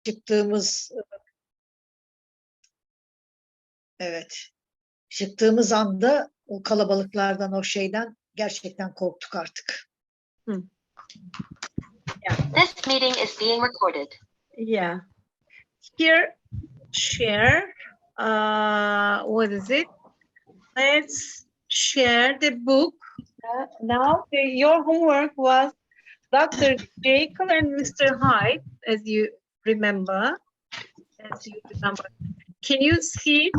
çıktığımız çıktığımız anda o kalabalıklardan, o şeyden gerçekten korktuk artık. Yeah. This meeting is being recorded. Yeah. Here, share. What is it? Let's share the book. Now, your homework was Dr. Jekyll and Mr. Hyde, as you remember. Can you see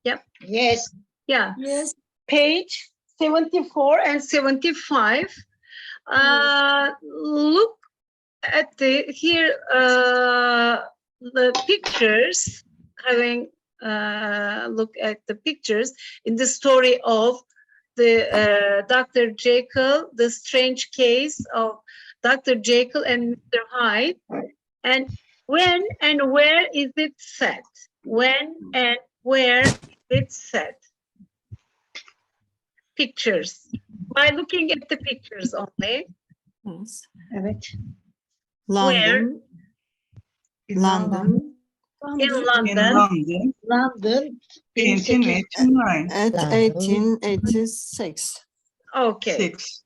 it? Yes. Yeah. Yes. Page 74 and 75. Look at the pictures, look at the pictures in the story of the Dr. Jekyll, the strange case of Dr. Jekyll and Mr. Hyde. And when and where is it set? When and where is it set? Pictures. By looking at the pictures only. Yes. Evet. London. London. In London. London. 1889. At 1886. Okay. 6.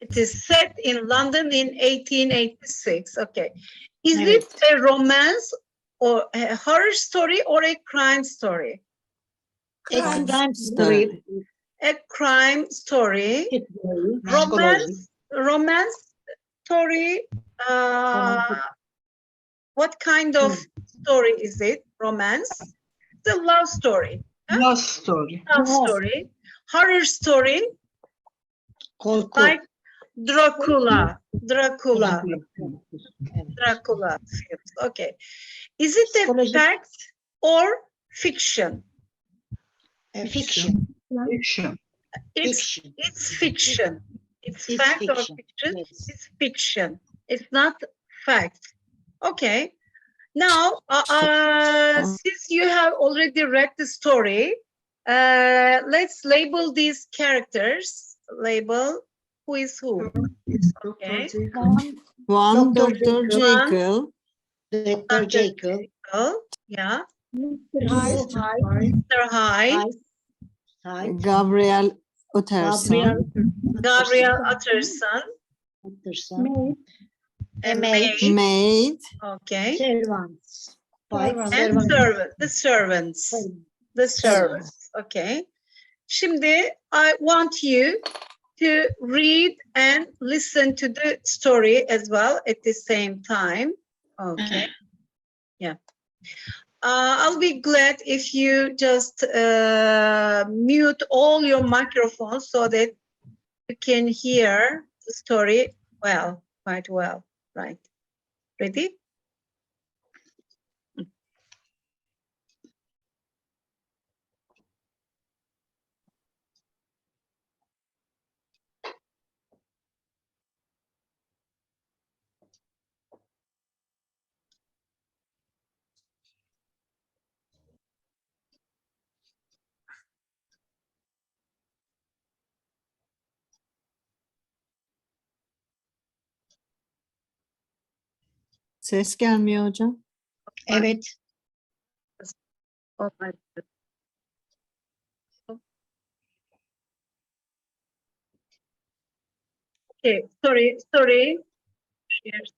It is set in London in 1886. Okay. Is Evet. it a romance or a horror story or a crime story? Crime story. A crime story. Romance story. What kind of story is it? Romance? It's a love story. Love story. Love story. Horror story. Korku. Like Dracula. Okay. Is it a Psikolojik. fact or fiction? Fiction. Fiction. Fiction. It's fiction. It's It's fact or fiction, fiction? yes. It's fiction. It's not fact. Okay. Now, since you have already read the story, let's label these characters. Label who is who. Okay. One, Dr. Dr. Jekyll. Dr. Jekyll. Oh, yeah. Hyde. Mr. Hyde. Hyde. Gabriel Utterson. Gabriel Utterson. Utterson. A Maid. maid. Maid. Okay. Servants. Five And servants. the servants. Okay. Şimdi I want you to read and listen to the story as well at the same time. Okay. Yeah. I'll be glad if you just mute all your microphones so that you can hear the story well, quite well. Right. Ready? Ses gelmiyor hocam. Evet. Oh my God. Okay, sorry. Yes.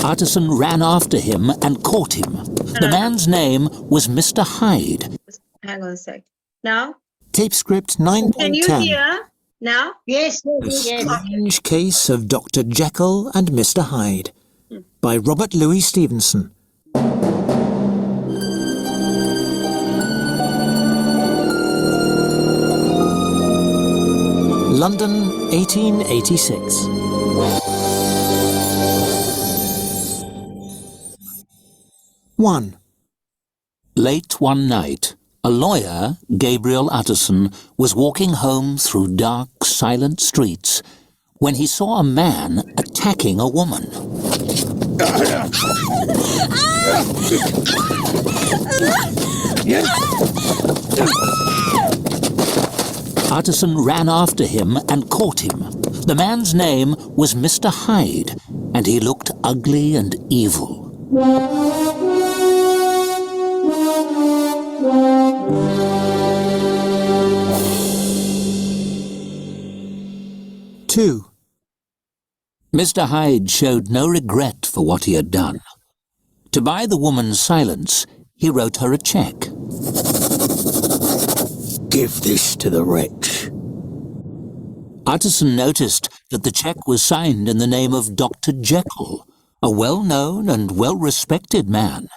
Utterson ran after him and caught him. The man's name was Mr. Hyde. Hang on a sec. Now, Tape script can you 9.10. hear now? Yes. The Yes. Strange Case of Dr. Jekyll and Mr. Hyde by Robert Louis Stevenson. London, 1886. One. Late one night, a lawyer, Gabriel Utterson, was walking home through dark, silent streets when he saw a man attacking a woman. Utterson ran after him and caught him. The man's name was Mr. Hyde, and he looked ugly and evil. Two. Mr. Hyde showed no regret for what he had done. To buy the woman's silence, he wrote her a cheque. Give this to the wretch. Utterson noticed that the cheque was signed in the name of Dr. Jekyll, a well-known and well-respected man.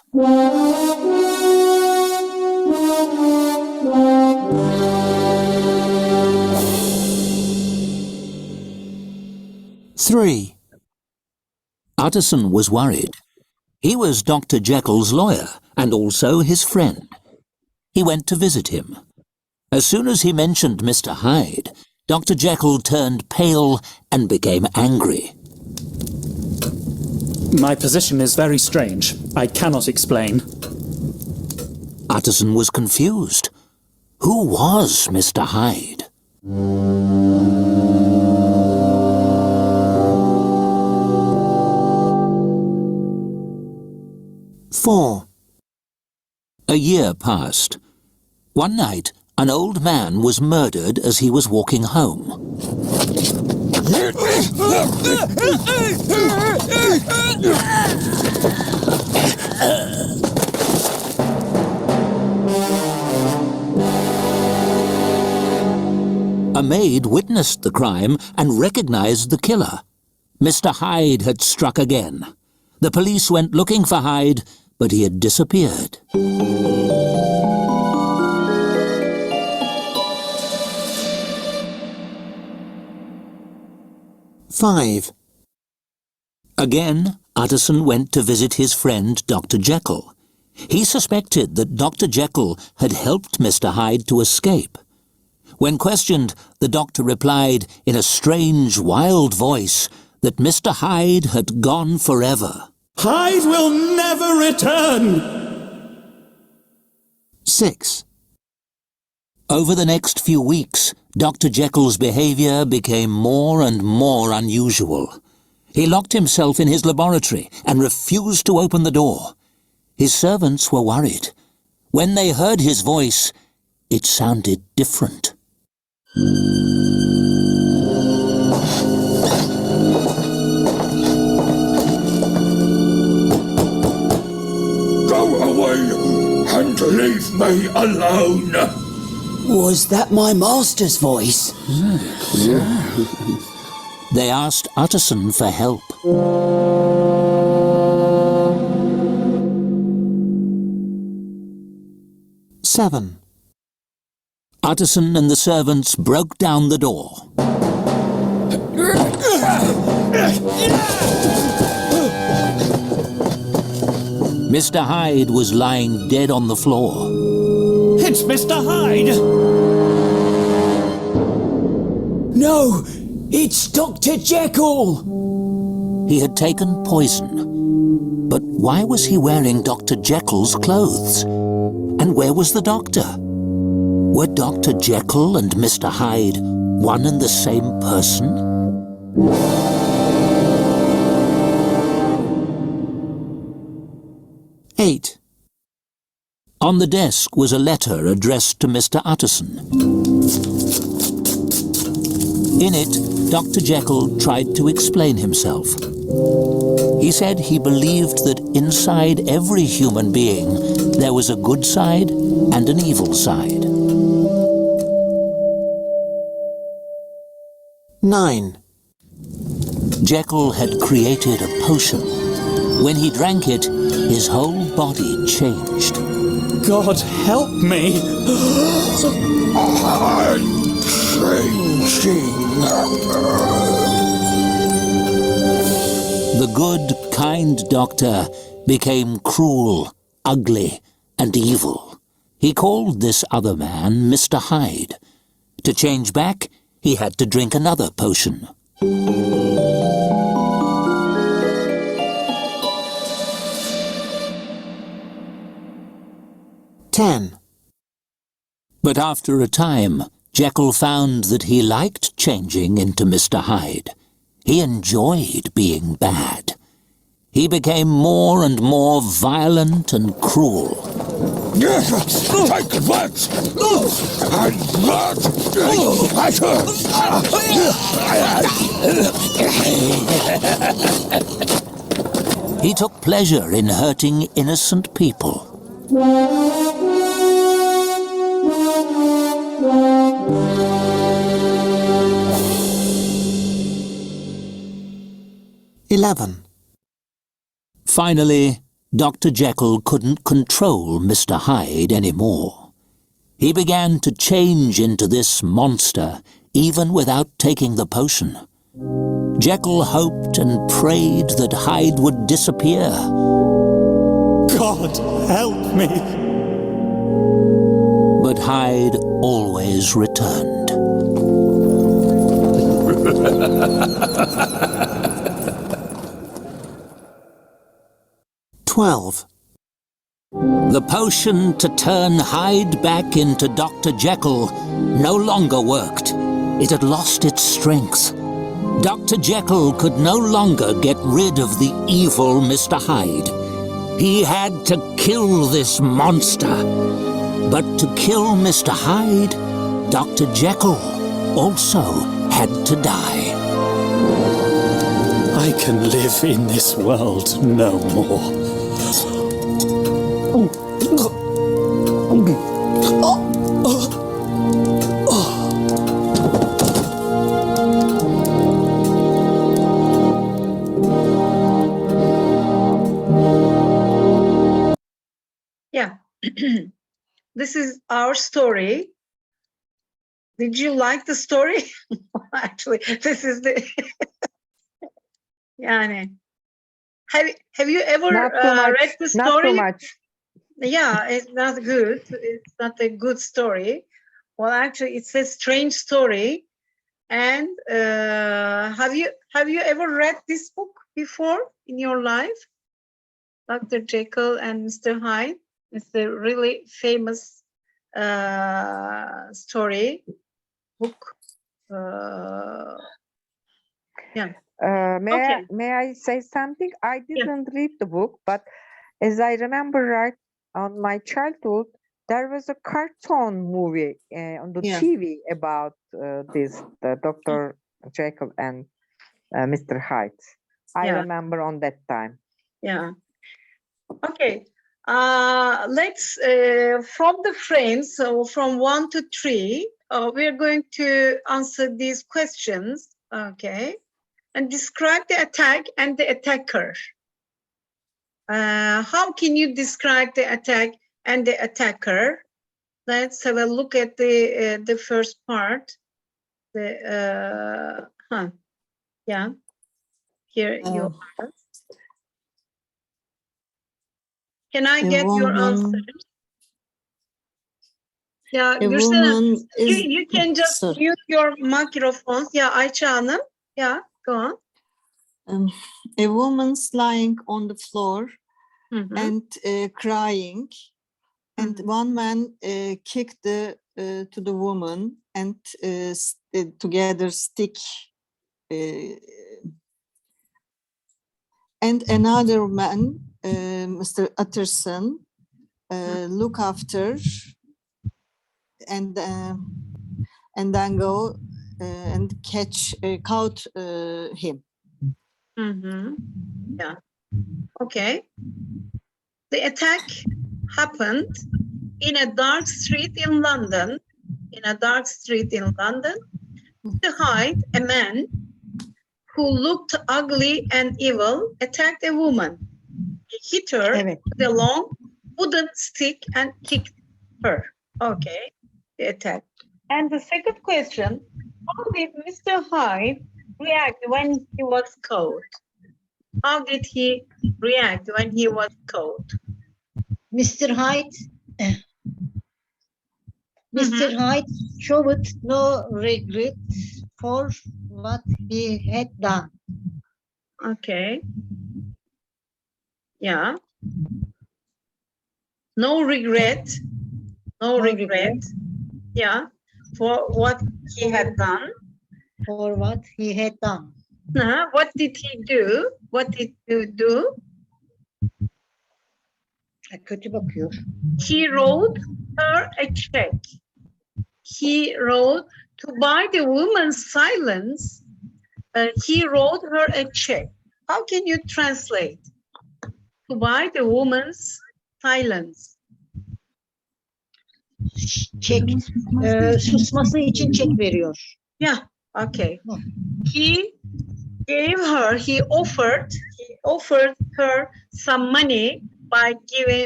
Three. Utterson was worried. He was Dr. Jekyll's lawyer and also his friend. He went to visit him. As soon as he mentioned Mr. Hyde, Dr. Jekyll turned pale and became angry. My position is very strange. I cannot explain. Utterson was confused. Who was Mr. Hyde? Four. A year passed. One night, an old man was murdered as he was walking home. A maid witnessed the crime and recognized the killer. Mr. Hyde had struck again. The police went looking for Hyde, but he had disappeared. Five. Again, Utterson went to visit his friend Dr. Jekyll. He suspected that Dr. Jekyll had helped Mr. Hyde to escape. When questioned, the doctor replied in a strange, wild voice that Mr. Hyde had gone forever. Hyde will never return! 6. Over the next few weeks, Dr. Jekyll's behavior became more and more unusual. He locked himself in his laboratory and refused to open the door. His servants were worried. When they heard his voice, it sounded different. Go away and leave me alone. Was that my master's voice? They asked Utterson for help. Seven. Utterson and the servants broke down the door. Mr. Hyde was lying dead on the floor. It's Mr. Hyde! No, it's Dr. Jekyll! He had taken poison. But why was he wearing Dr. Jekyll's clothes? And where was the doctor? Were Dr. Jekyll and Mr. Hyde one and the same person? Eight. On the desk was a letter addressed to Mr. Utterson. In it, Dr. Jekyll tried to explain himself. He said he believed that inside every human being there was a good side and an evil side. 9. Jekyll had created a potion. When he drank it, his whole body changed. God help me! I'm changing. The good, kind doctor became cruel, ugly, and evil. He called this other man Mr. Hyde. To change back, he had to drink another potion. Ten. But after a time, Jekyll found that he liked changing into Mr. Hyde. He enjoyed being bad. He became more and more violent and cruel. Take that! He took pleasure in hurting innocent people. 11. Finally, Dr. Jekyll couldn't control Mr. Hyde anymore. He began to change into this monster, even without taking the potion. Jekyll hoped and prayed that Hyde would disappear. God, help me! But Hyde always returned. The potion to turn Hyde back into Dr. Jekyll no longer worked. It had lost its strength. Dr. Jekyll could no longer get rid of the evil Mr. Hyde. He had to kill this monster. But to kill Mr. Hyde, Dr. Jekyll also had to die. I can live in this world no more. Yeah. This is our story. Did you like the story? Actually, this is the yani. Have you ever Not too much. read the story? Not too much. Yeah, it's not good. It's not a good story. Well, actually, it's a strange story. And have you ever read this book before in your life? Dr. Jekyll and Mr. Hyde. It's a really famous story book. Yeah. May I say something? I didn't read the book, but as I remember right, on my childhood, there was a cartoon movie on the TV about this, Dr. Jekyll and Mr. Hyde. I remember on that time. Yeah. Okay. Let's, from the frames, so from 1 to 3, we're going to answer these questions, okay? And describe the attack and the attacker. How can you describe the attack and the attacker? Let's have a look at the first part. Yeah. Here you are. Can I get your answers? Yeah, you can just mute your microphones. Yeah, Ayça Hanım. Yeah, go on. A woman's lying on the floor and crying, and one man kicked to the woman and together stick, and another man, Mr. Utterson, look after and then go and caught him. Yeah. Okay. The attack happened in a dark street in London. To hide a man who looked ugly and evil attacked a woman. He hit her with a long wooden stick and kicked her. Okay, the attack. And the second question, how did Mr. Hyde react when he was caught? How did he react when he was caught? Mr. Hyde showed no regret for what he had done. Okay. Yeah. No regret. No regret. Yeah. For what he had done. For what he had done. What did he do? What did you do? Kötü bakıyor. He wrote her a check. He wrote to buy the woman's silence. He wrote her a check. How can you translate? To buy the woman's silence. Çek, susması için çek veriyor. Yeah, okay. He gave her, he offered her some money by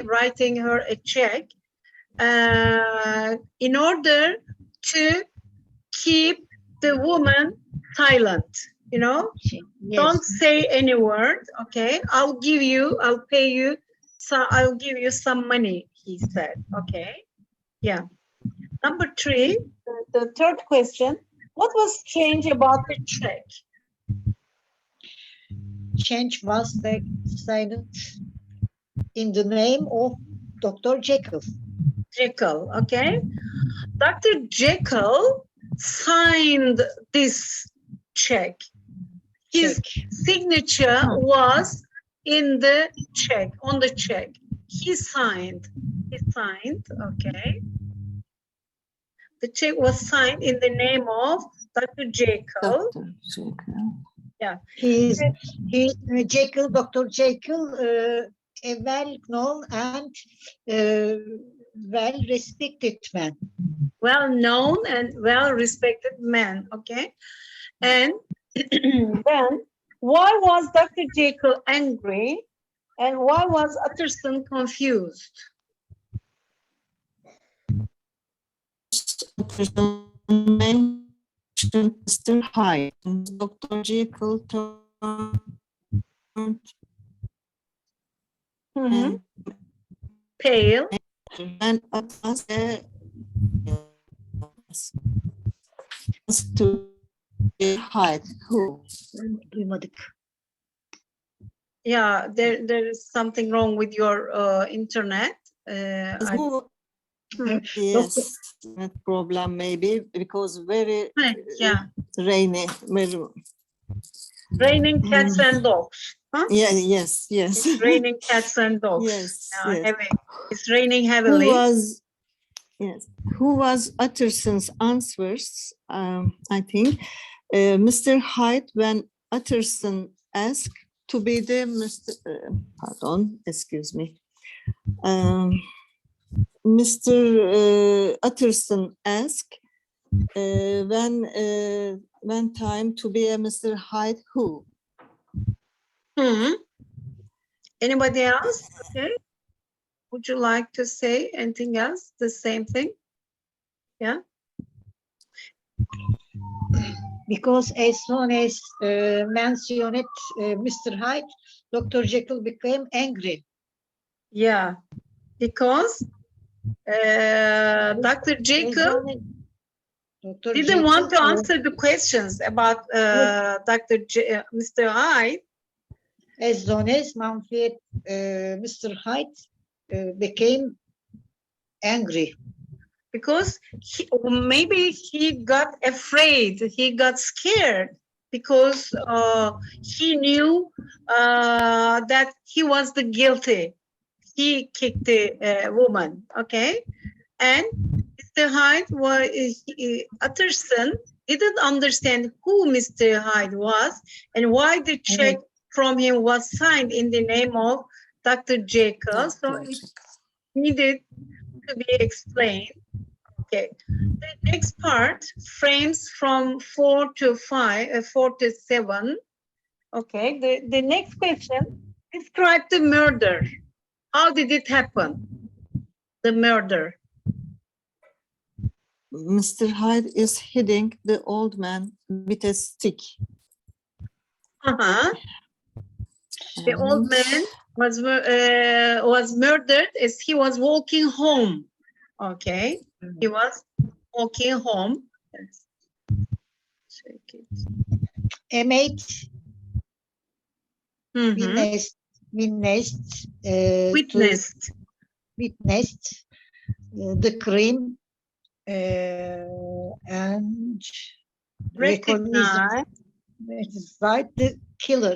writing her a check in order to keep the woman silent, you know? Yes. Don't say any word, okay? I'll pay you, so I'll give you some money, he said, okay? Yeah. Number 3, the third question, what was strange about the check? Change was the silent in the name of Dr. Jekyll. Jekyll, okay? Dr. Jekyll signed this check. His signature was in the check, on the check. He signed, okay? The check was signed in the name of Dr. Jekyll. Dr. Jekyll. Yeah. He's Jekyll, Dr. Jekyll, a well-known and well-respected man. Well-known and well-respected man, okay? And then, why was Dr. Jekyll angry and why was Utterson confused? Mentioned Mr. Hyde. Dr. Jekyll turned and Pale. and asked to Hyde who. Duymadık. Yeah, there is something wrong with your internet. Who? Yes, that problem maybe because very Yeah. rainy. Very, Raining cats and dogs. Huh? yeah, yes. It's raining cats and dogs. Yes, Yeah, yes. heavy. It's raining heavily. Who was Utterson's answers? I think Mr. Hyde when Utterson asked to be the excuse me. Mr. Utterson asked when time to be a Mr. Hyde who? Anybody else? Okay. Would you like to say anything else? The same thing? Yeah. Because as soon as mentioned Mr. Hyde, Dr. Jekyll became angry. Yeah. Because Dr. Jekyll didn't want to answer the questions about Mr. Hyde. As soon as Mr. Hyde became angry. Because maybe he got afraid, he got scared because he knew that he was the guilty. He kicked the woman, okay? And Mr. Hyde Utterson didn't understand who Mr. Hyde was and why the check from him was signed in the name of Dr. Jekyll. So it needed to be explained. Okay. The next part, frames from 4 to 7. Okay. The next question, describe the murder. How did it happen? The murder. Mr. Hyde is hitting the old man with a stick. The old man was murdered as he was walking home. Okay, he was walking home. Let's check it. A maid witnessed the crime and It is right, the killer.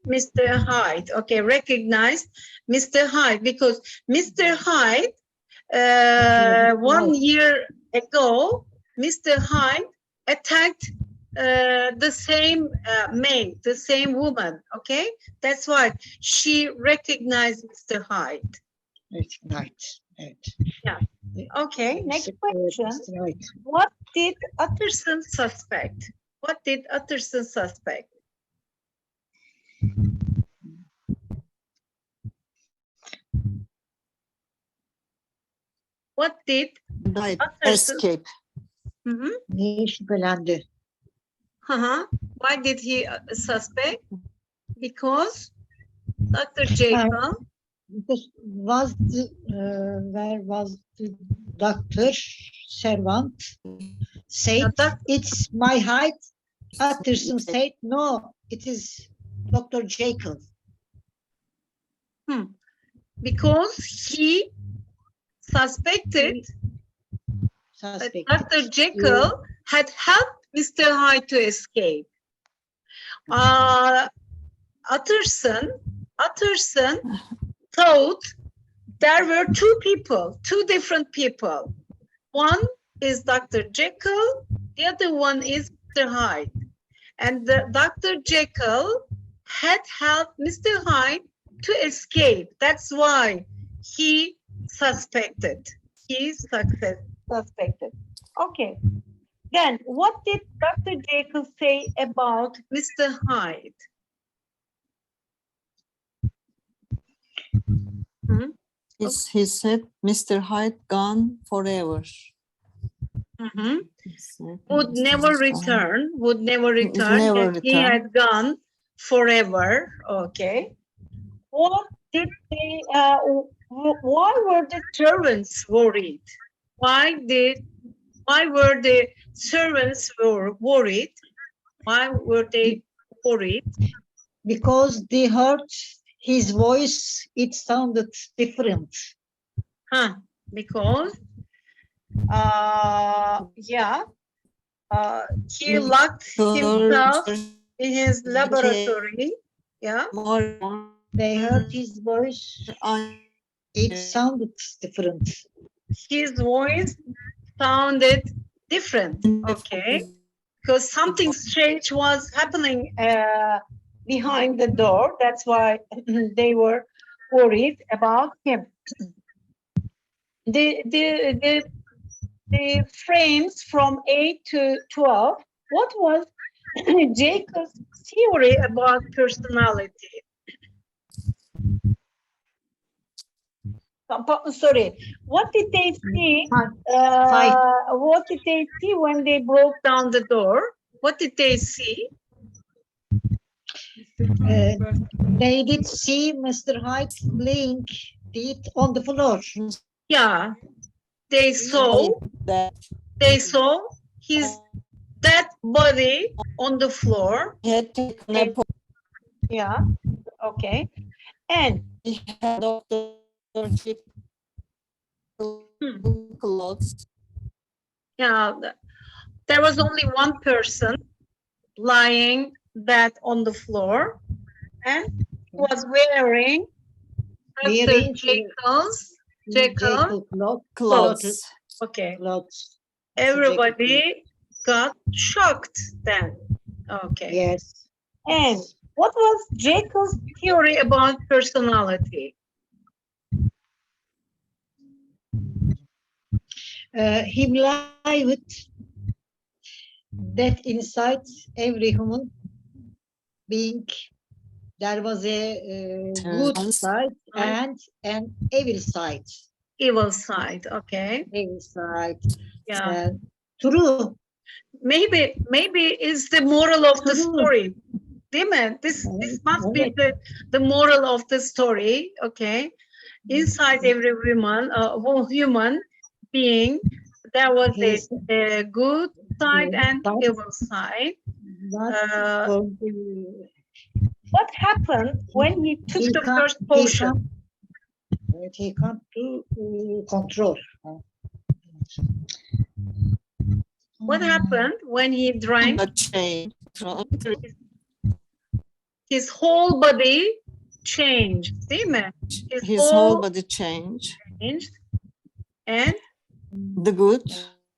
Mr. Hyde. Okay, recognized Mr. Hyde because Mr. Hyde, 1 year ago, Mr. Hyde attacked the same maid, the same woman. Okay, that's why she recognized Mr. Hyde. It's right. Right. Yeah. Okay, next question. It's right. What did Utterson suspect? What did Utterson suspect? What did Hyde Utterson escape. Mhm. Niye şüphelendi? Why did he suspect? Because Dr. Jekyll, Because was the, where was the doctor servant said it's my height. Utterson said no, it is Dr. Jekyll. because he suspected that Suspected. Dr. Jekyll had helped Mr. Hyde to escape. Utterson thought there were two different people. One is Dr. Jekyll, the other one is Mr. Hyde. And Dr. Jekyll had helped Mr. Hyde to escape. That's why he suspected. He suspected. Okay. Then what did Dr. Jekyll say about Mr. Hyde? He said, Mr. Hyde gone forever. He said, Would Mr. never Hyde return, would never return, never that he return. had gone forever. Okay. What did they, why were the servants worried? Why were the servants worried? Why were they worried? Because they heard his voice, it sounded different. Because he locked himself in his laboratory. Yeah. They heard his voice, it sounded different. His voice sounded different. Okay. Because something strange was happening behind the door. That's why they were worried about him. The frames from 8 to 12, what was Jacob's theory about personality? Sorry, what did they see? What did they see when they broke down the door? What did they see? They did see Mr. Hyde laying dead on the floor. Yeah, they saw his dead body on the floor. Yeah, okay. And He had Dr. clothes. yeah, there was only one person lying dead on the floor, and he was wearing Dr. Jekyll Clothes. Okay. Clothes. Everybody got shocked then. Okay. Yes. And what was Jekyll's theory about personality? He believed that inside every human being there was a good side and an evil side. Evil side, okay. Evil side. Yeah. True. Maybe is the moral of the story. Demon, this must be the moral of the story, okay? Inside every woman, human being, there was a good side and evil side. What happened when he took the first potion? He can't do control. What happened when he drank His whole body changed, değil mi? His whole body changed. And The good,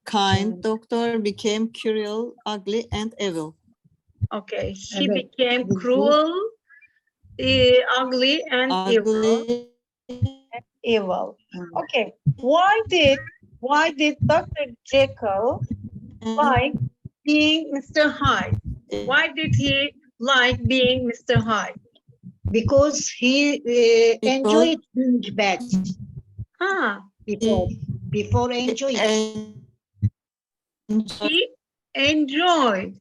kind doctor became cruel, ugly, and evil. okay, he Evet. became cruel, ugly, and evil. Ugly. Evil. Okay, why did Dr. Jekyll like being Mr. Hyde? Why did he like being Mr. Hyde? Because he enjoyed being bad. Ah, Before enjoying. he enjoyed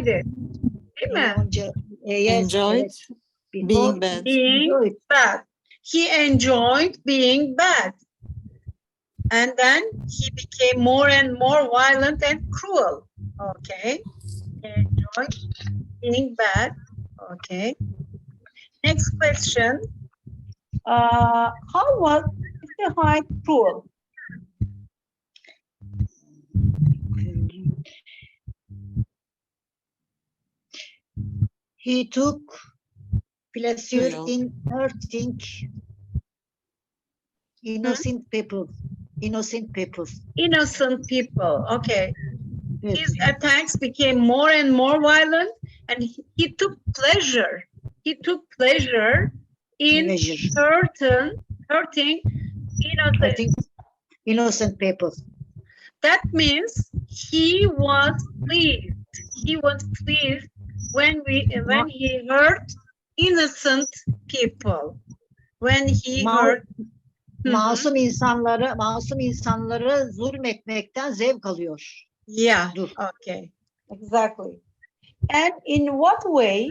it. Değil mi? Yes, Enjoyed evet. Before being bad. Being enjoyed. bad. He enjoyed being bad. And then he became more and more violent and cruel. Okay. He enjoyed being bad. Okay. Next question. How was Mr. Hyde cruel? He took pleasure Cruel. in hurting innocent people. Innocent people. Innocent people. Okay. Yes. His attacks became more and more violent, and he took pleasure. He took pleasure in Pleasure. hurting I innocent. think innocent people. That means he was pleased. He was pleased when he hurt innocent people. When he hurt Masum insanları zulmetmekten zevk alıyor. Yeah. Dur. Okay. Exactly. And in what way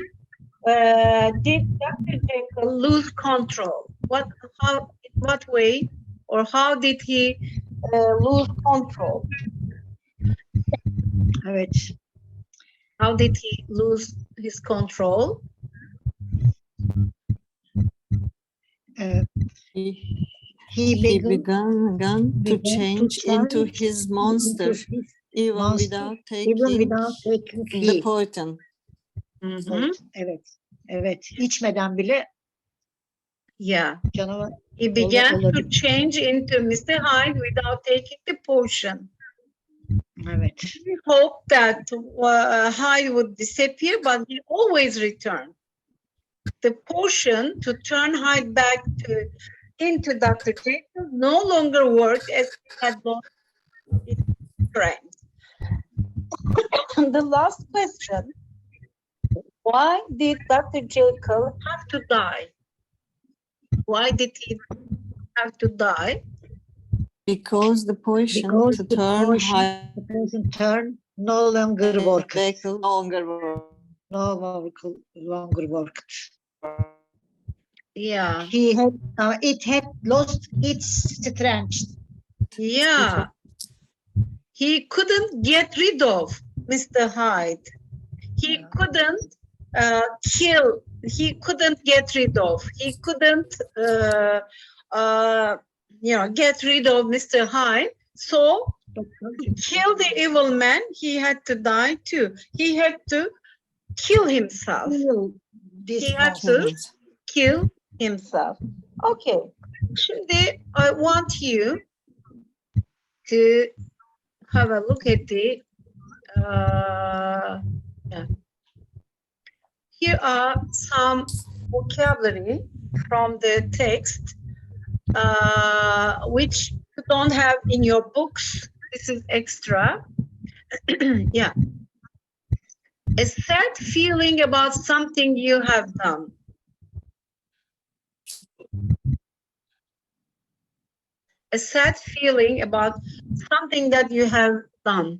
did Dr. Jekyll lose control? What way, or how did he lose control? Evet. How did he lose his control? He began to change into his monster, even without taking the heed. poison. Mhm. Evet. Evet. İçmeden bile Yeah. canavar He began to olabilir. change into Mr. Hyde without taking the potion. Evet. We hoped that Hyde would disappear, but he always returned. The potion to turn Hyde back into Dr. Jekyll no longer worked, as he had lost his strength. The last question: why did Dr. Jekyll have to die? Why did he have to die? Because the potion Because to the turn poison turn no longer worked. Jekyll no longer worked. No longer worked. Yeah. It had lost its strength. Yeah. He couldn't get rid of Mr. Hyde. He couldn't kill. He couldn't get rid of. He couldn't, get rid of Mr. Hyde. So to kill the evil man, he had to die too. He had to kill himself. He had to kill himself. Okay. Şimdi I want you to have a look at the here are some vocabulary from the text which you don't have in your books. This is extra. Yeah. A sad feeling about something you have done. A sad feeling about something that you have done.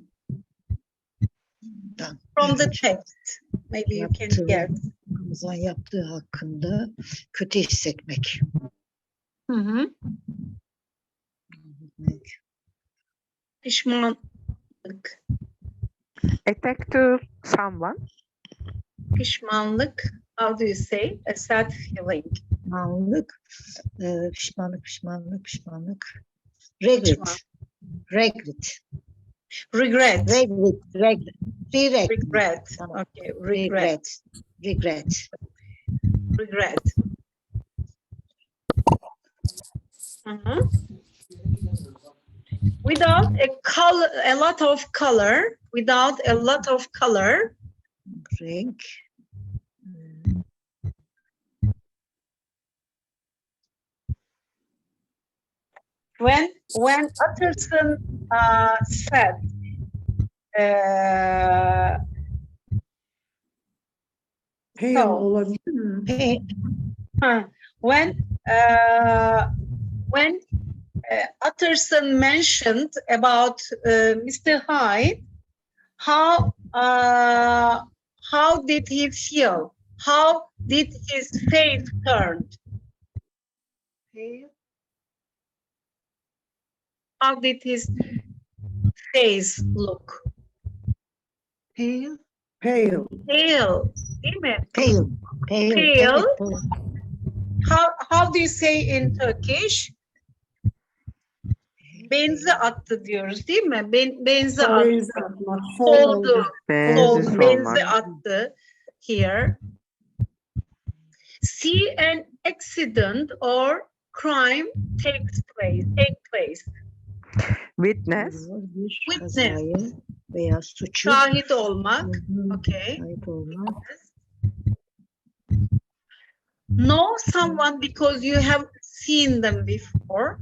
From the text. Maybe you can get. Yaptığı hakkında kötü hissetmek. Hı. Pişmanlık. Attack to someone. Pişmanlık. How do you say? A sad feeling. Pişmanlık. Regret. Regret. Regret. Regret. Tamam. Okay. Regret. Regret. Uh-huh. Without a lot of color. Without a lot of color. Renk. When Utterson said Pale olabilir mi? when Utterson mentioned about Mr. Hyde, how did he feel? How did his face turn? How did his face look? Pale. Pale, değil mi? Pale. Pale. How do you say in Turkish? Benzi attı diyoruz değil mi? Benzi attı. Benzi atmak. Soldu. Benzi Benzi solmak. attı. Here. See an accident or crime take place. Witness. Bir Witness. kazayı veya suçu. Şahit olmak. Okay. Şahit olmak. Know someone because you have seen them before.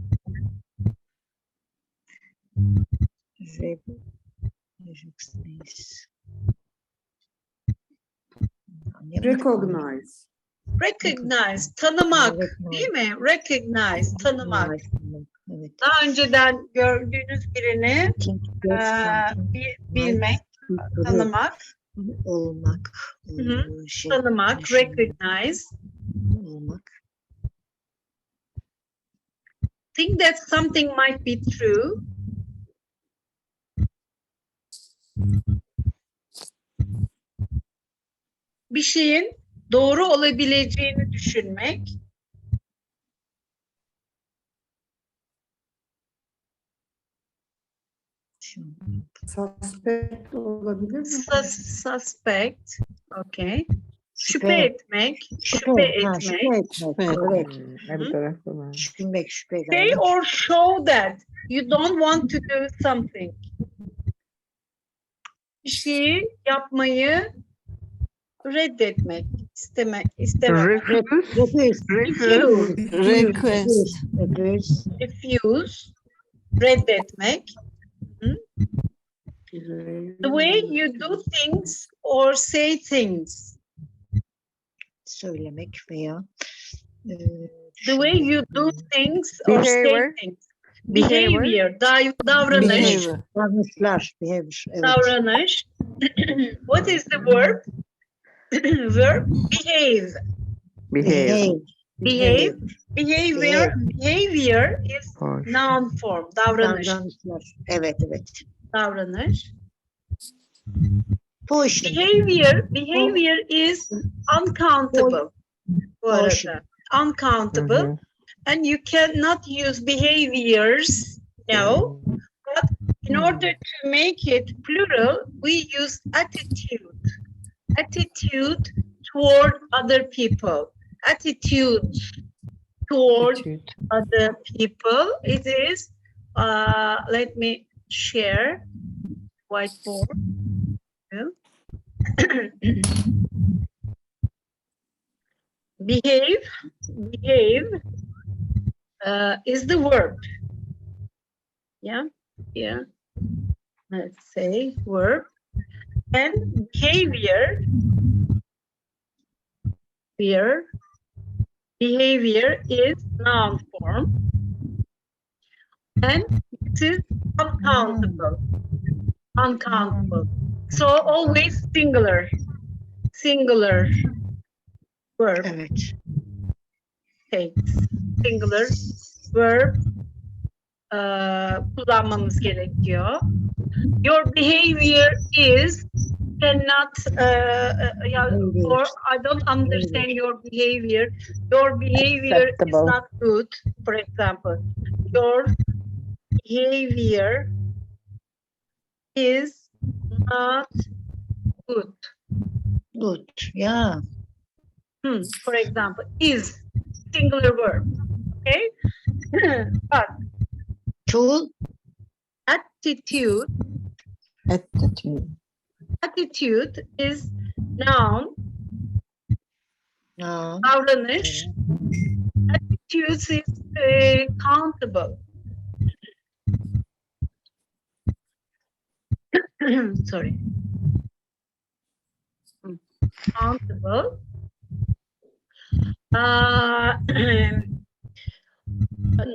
Recognize. Recognize, tanımak, değil mi? Recognize, tanımak. Evet. Daha önceden gördüğünüz birini bilmek, tanımak, Olmak. tanımak, recognize. Olmak. Think that something might be true. Bir şeyin doğru olabileceğini düşünmek. Suspect olabilir mi? Suspect, okay. Şüphe Şüphe. etmek, şüphe etmek. Evet. Düşünmek, şüphe Say or show that you don't want to do something. Bir şeyi yapmayı reddetmek, istemek. Refuse, reddetmek. The way you do things or say things. Söylemek veya The way you do things or say things. Behavior, davranış. Davranışlar. Evet. Davranış. What is the verb? Verb, behave. Behavior is noun form. Davranış. Davranışlar. Evet. Davranış. Portion. Behavior is uncountable. Bu arada. Uncountable. And you cannot use behaviors, no. But in order to make it plural, we use attitude. Attitude toward other people. Attitude toward other people. It is, let me share whiteboard. Behave is the verb. Yeah. Let's say verb. And behavior is noun form. And it is uncountable. So always singular verb. Evet. Takes. Singular verb kullanmamız gerekiyor. Your behavior is cannot or I don't understand your behavior. Your behavior is not good. For example, your behavior is not good. Good. Yeah. For example, is singular verb. Okay. But To. attitude is noun. No. Davranış. Attitudes is countable. Sorry. Countable.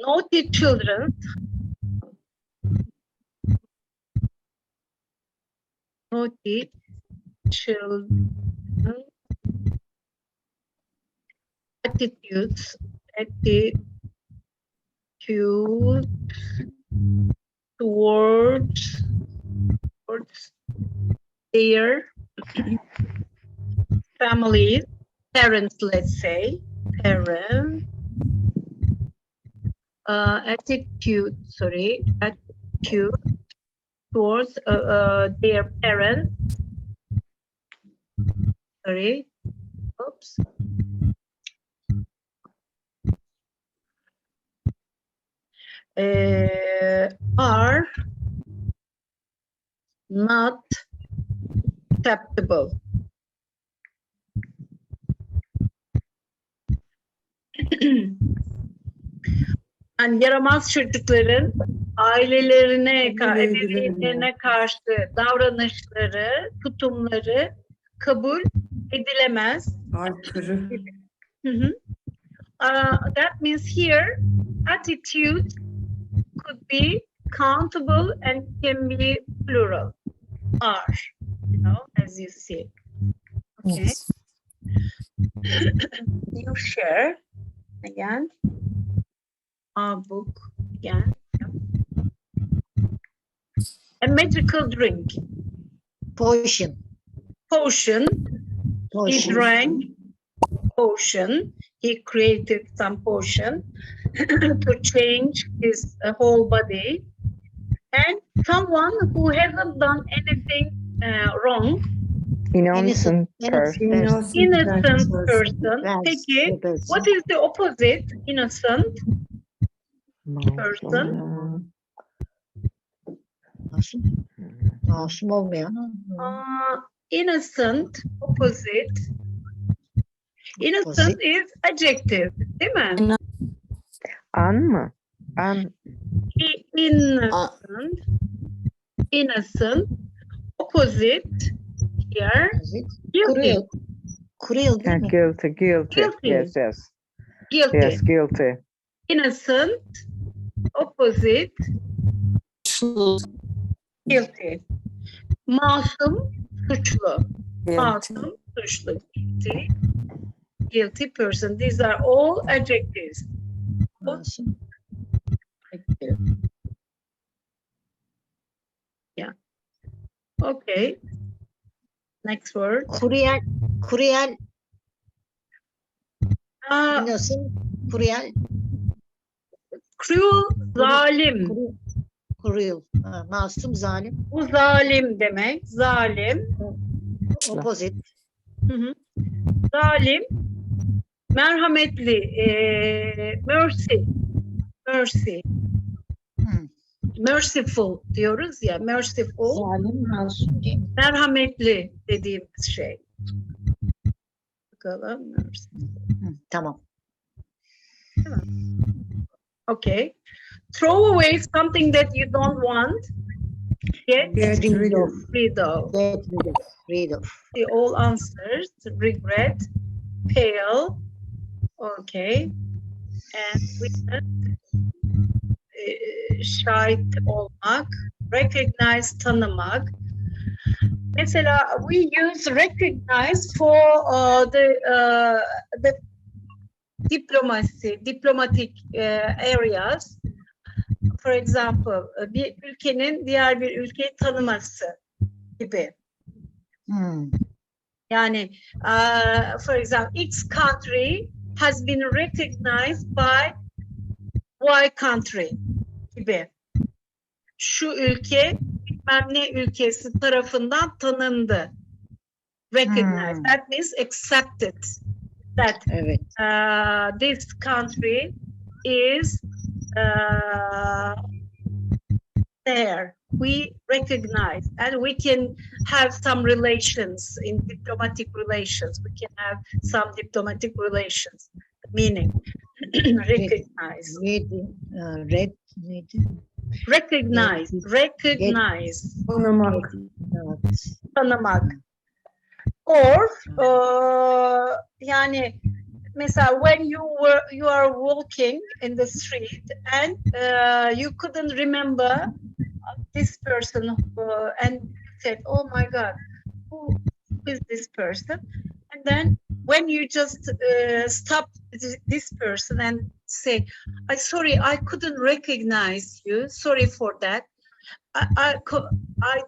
Naughty children. Naughty children. Attitudes. Attitude towards their families, parents, let's say, parents, attitude towards their parents, oops. Are not acceptable. Yani yaramaz çocukların ailelerine, ebeveynlerine karşı davranışları, tutumları kabul edilemez. Aykırı. That means here, attitude could be countable and can be plural. Are, as you see. Okay. Yes. You share again. Our book again. A magical drink. Potion. He drank potion. He created some potion to change his whole body. And someone who hasn't done anything wrong. Innocent person. Innocent person. Peki, what is the opposite? Innocent person. Masum olmayan. Innocent, opposite. Innocent is adjective, değil mi? An mı? An. Innocent, opposite here. Guilty. Cruel değil mi? Guilty. Yes. Guilty. Yes, guilty. Innocent, opposite. Guilty. Masum, suçlu. Masum, suçlu. Guilty person. These are all adjectives. Masum. Yeah. Okay. Next word. Cruel. Innocent. Cruel. Cruel, zalim. Cruel. Masum, zalim. Bu zalim demek. Zalim. Opposite. Zalim. Merhametli. Mercy. Merciful diyoruz ya. Merciful. Zalim, masum değil mi? Merhametli dediğimiz şey. Bakalım. Tamam. Okay. Throw away something that you don't want. Get rid of. Rid of. The all answers. Regret. Pale. Okay. And witness. Şahit olmak. Recognize, tanımak. Mesela we use recognize for the diplomatic areas. For example, bir ülkenin diğer bir ülkeyi tanıması gibi. Yani, for example, X country has been recognized by Y country gibi. Şu ülke bilmem ne ülkesi tarafından tanındı. Recognized. That means accepted. That Evet. This country is there. We recognize, and we can have some relations in diplomatic relations. We can have some diplomatic relations. Meaning, recognize. Red neydi? Recognize. Recognize. Tanımak. Tanımak. Or yani mesela when you are walking in the street and you couldn't remember this person and you said, oh my God, who is this person? And then when you just stop this person and say, sorry, I couldn't recognize you. Sorry for that. I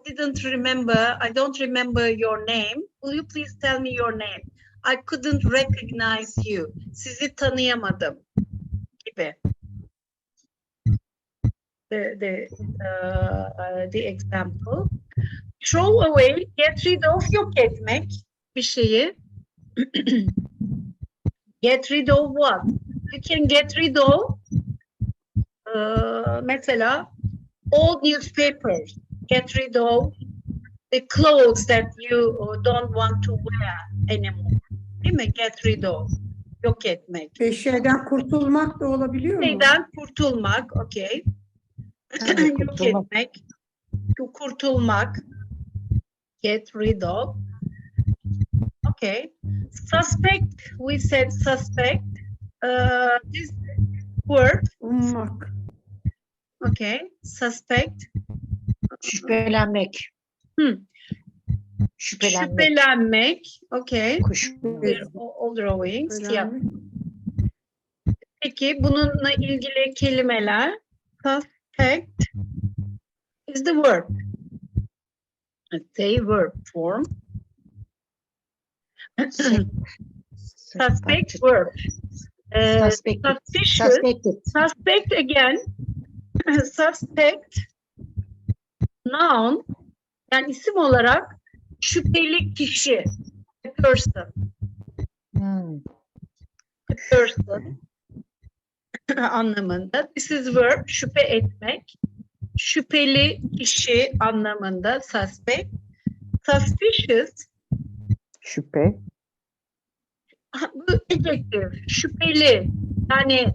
didn't remember. I don't remember your name. Will you please tell me your name? I couldn't recognize you. Sizi tanıyamadım gibi. The example. Throw away, get rid of, yok etmek bir şeyi. Get rid of what? You can get rid of mesela old newspapers. Get rid of the clothes that you don't want to wear anymore. Değil mi? Get rid of. Yok etmek. Şeyden kurtulmak da olabiliyor mu? Şeyden kurtulmak. Okay. Yok etmek. Kurtulmak. Get rid of. Okay. Suspect. We said suspect. This word. Ummak. Okay. Suspect. Şüphelenmek. Şüphelenmek. Okay. Kuşku. All drawings. Yeah. Peki bununla ilgili kelimeler. Suspect is the verb. Say verb form. Suspect verb. Suspicious. Suspect again. Suspect noun. Yani isim olarak şüpheli kişi. A person. A person anlamında. This is verb. Şüphe etmek. Şüpheli kişi anlamında suspect. Suspicious. Şüphe. Bu adjective. Şüpheli. Yani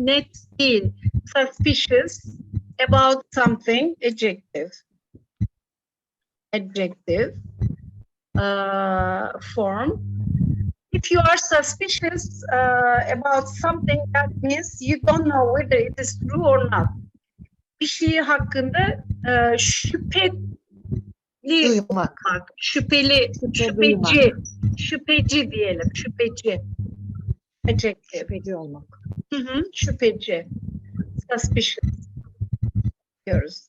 net değil. Suspicious about something. Adjective. Adjective form. If you are suspicious about something, that means you don't know whether it is true or not. Bir şey hakkında şüpheli Duymak. Şüpheli, şüpheci, şüpheci diyelim, şüpheci. Adjective. Şüpheci olmak. Şüpheci. Suspicious diyoruz.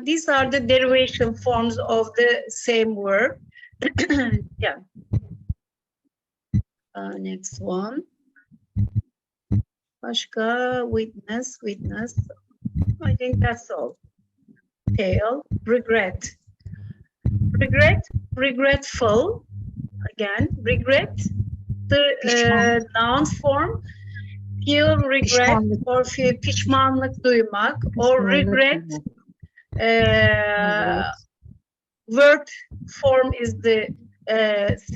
These are the derivation forms of the same verb. Yeah. Next one. Başka witness. I think that's all. Tale, regret. Regret, regretful. Again, regret. The noun form. Feel regret or feel pişmanlık duymak or regret. Word form is the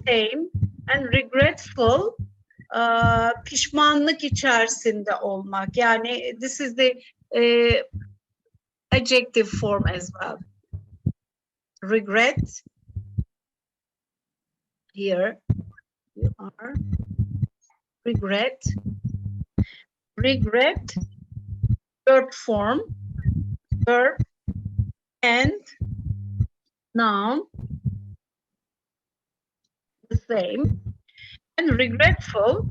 same and regretful pişmanlık içerisinde olmak. Yani this is the adjective form as well. Regret. Here you are. Regret. Regret. Verb form. Verb and noun. The same. And regretful.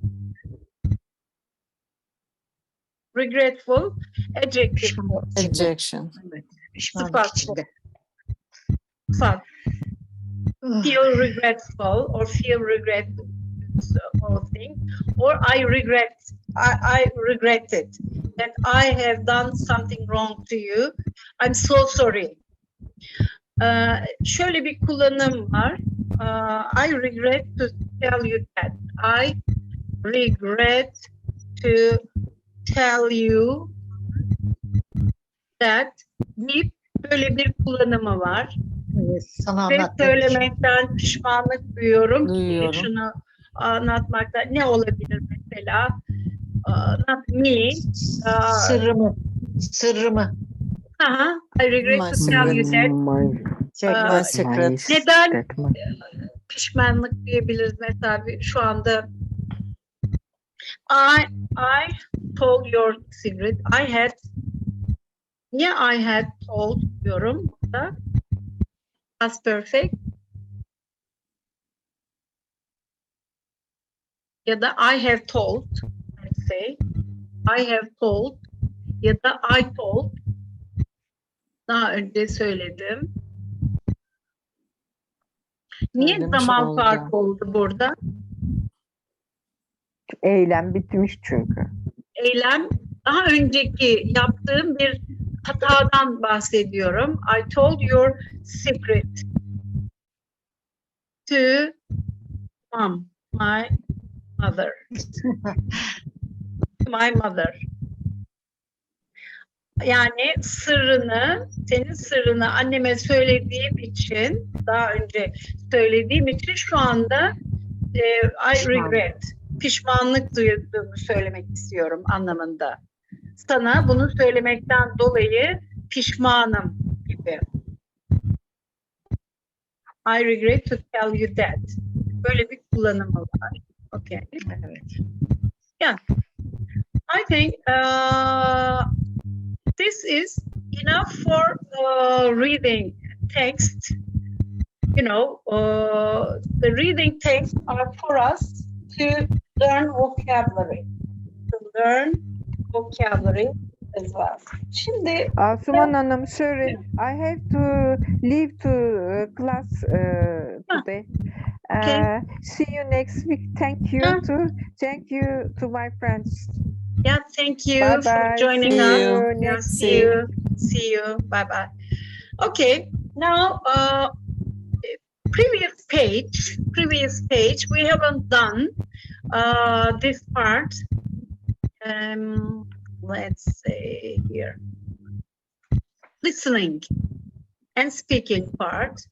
Regretful. Adjective. Adjection. Pişmanlık içinde. Sıfat. Feel regretful or feel regret whole thing, or I regret. I regretted. that I have done something wrong to you. I'm so sorry. Şöyle bir kullanım var. I regret to tell you that. I regret to tell you that deyip böyle bir kullanımı var. Evet, sana Ve anlattığım için. söylemekten pişmanlık duyuyorum. Duyuyorum. Şunu anlatmakta ne olabilir mesela? Not me. Sırrımı. Aha, I regret to tell you that. My secret. Neden pişmanlık diyebiliriz mesela şu anda? I told your secret. I had told diyorum burada. Past perfect. Ya da I have told. Let's say. I have told. Ya da I told. Daha önce söyledim. Niye Söylemiş zaman oldu. farkı oldu burada? Eylem bitmiş çünkü. Eylem daha önceki yaptığım bir hatadan bahsediyorum. I told your secret to mom, my mother. My mother. Yani senin sırrını anneme söylediğim için, daha önce söylediğim için şu anda I regret, pişmanlık duyduğumu söylemek istiyorum anlamında. Sana bunu söylemekten dolayı pişmanım gibi. I regret to tell you that. Böyle bir kullanımı var. Okay. Evet. Yeah. I think this is enough for reading text. You know, the reading text are for us to learn vocabulary. As well. Şimdi Asuman Hanım, sorry, I have to leave to class today. Okay. See you next week. Thank you to my friends. yeah, thank you Bye for bye. joining See us. you Yeah, next see you. See you. Bye bye. Okay. Now, previous page. We haven't done this part. Let's say here. Listening and speaking part.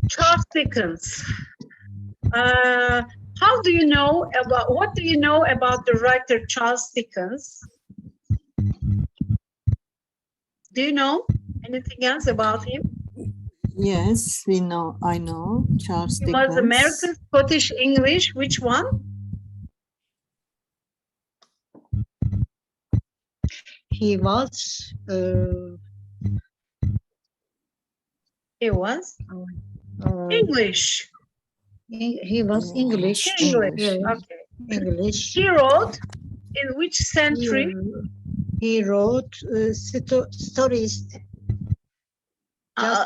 Charles Dickens. What do you know about the writer Charles Dickens? Do you know anything else about him? Yes, I know. Charles He Dickens. was American, Scottish, English. Which one? He was English. He was English. English. Yeah, Okay. English. He wrote in which century? He wrote stories.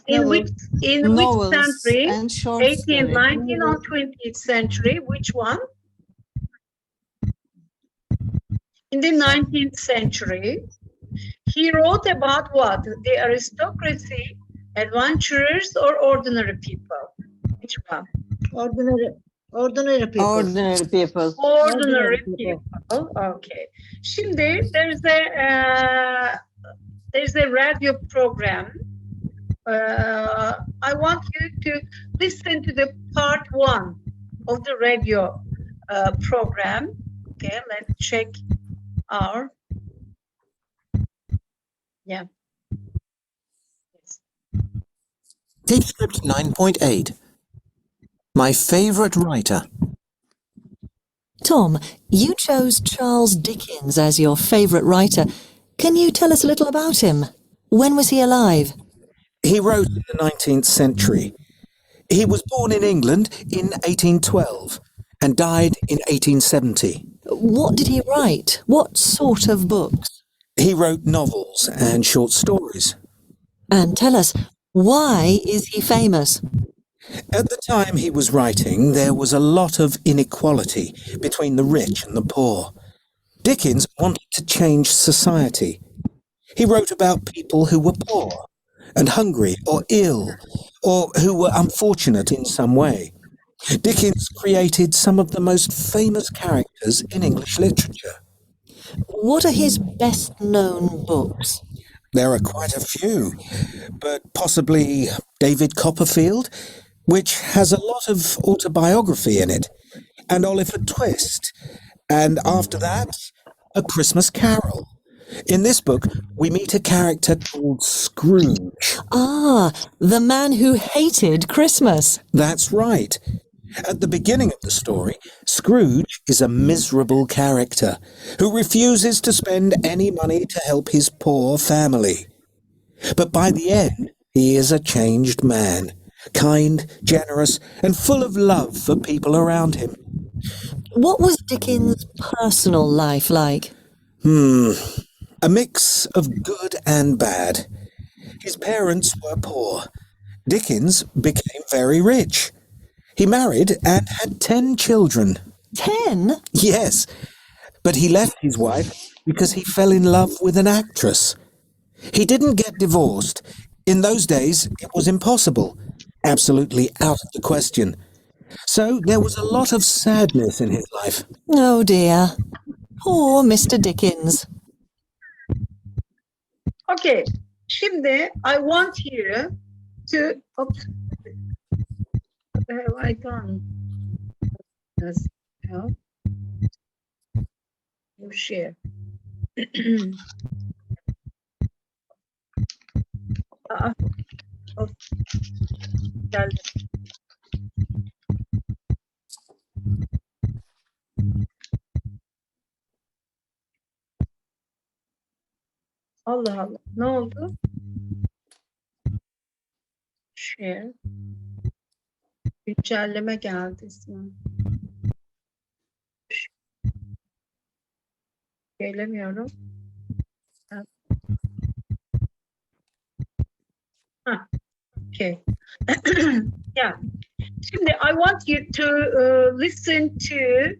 In which Novels century? and short 18th, stories. 19th, or 20th century? Which one? In the 19th century. He wrote about what? The aristocracy, adventurers, or ordinary people? Which one? Ordinary people. Ordinary people. Ordinary people. Okay. Şimdi there's a radio program. I want you to listen to the part 1 of the radio program. Okay, let's check our. Yeah. Page script 9.8. My favorite writer. Tom, you chose Charles Dickens as your favourite writer. Can you tell us a little about him? When was he alive? He wrote in the 19th century. He was born in England in 1812 and died in 1870. What did he write? What sort of books? He wrote novels and short stories. And tell us, why is he famous? At the time he was writing, there was a lot of inequality between the rich and the poor. Dickens wanted to change society. He wrote about people who were poor and hungry or ill, or who were unfortunate in some way. Dickens created some of the most famous characters in English literature. What are his best-known books? There are quite a few, but possibly David Copperfield, which has a lot of autobiography in it, and Oliver Twist, and after that, A Christmas Carol. In this book, we meet a character called Scrooge. Ah, the man who hated Christmas. That's right. At the beginning of the story, Scrooge is a miserable character who refuses to spend any money to help his poor family. But by the end, he is a changed man, kind, generous, and full of love for people around him. What was Dickens' personal life like? A mix of good and bad. His parents were poor. Dickens became very rich. He married and had 10 children. 10? Yes, but he left his wife because he fell in love with an actress. He didn't get divorced. In those days, it was impossible. Absolutely out of the question. So there was a lot of sadness in his life. Oh dear. Poor Mr. Dickens. Okay, şimdi I want you to... Oops. What have I done? Does help? You share. Geldi. Allah Allah. Ne oldu? Share. Güncelleme geldi ismi. Gelemiyorum. Okay. Yeah. Şimdi I want you to listen to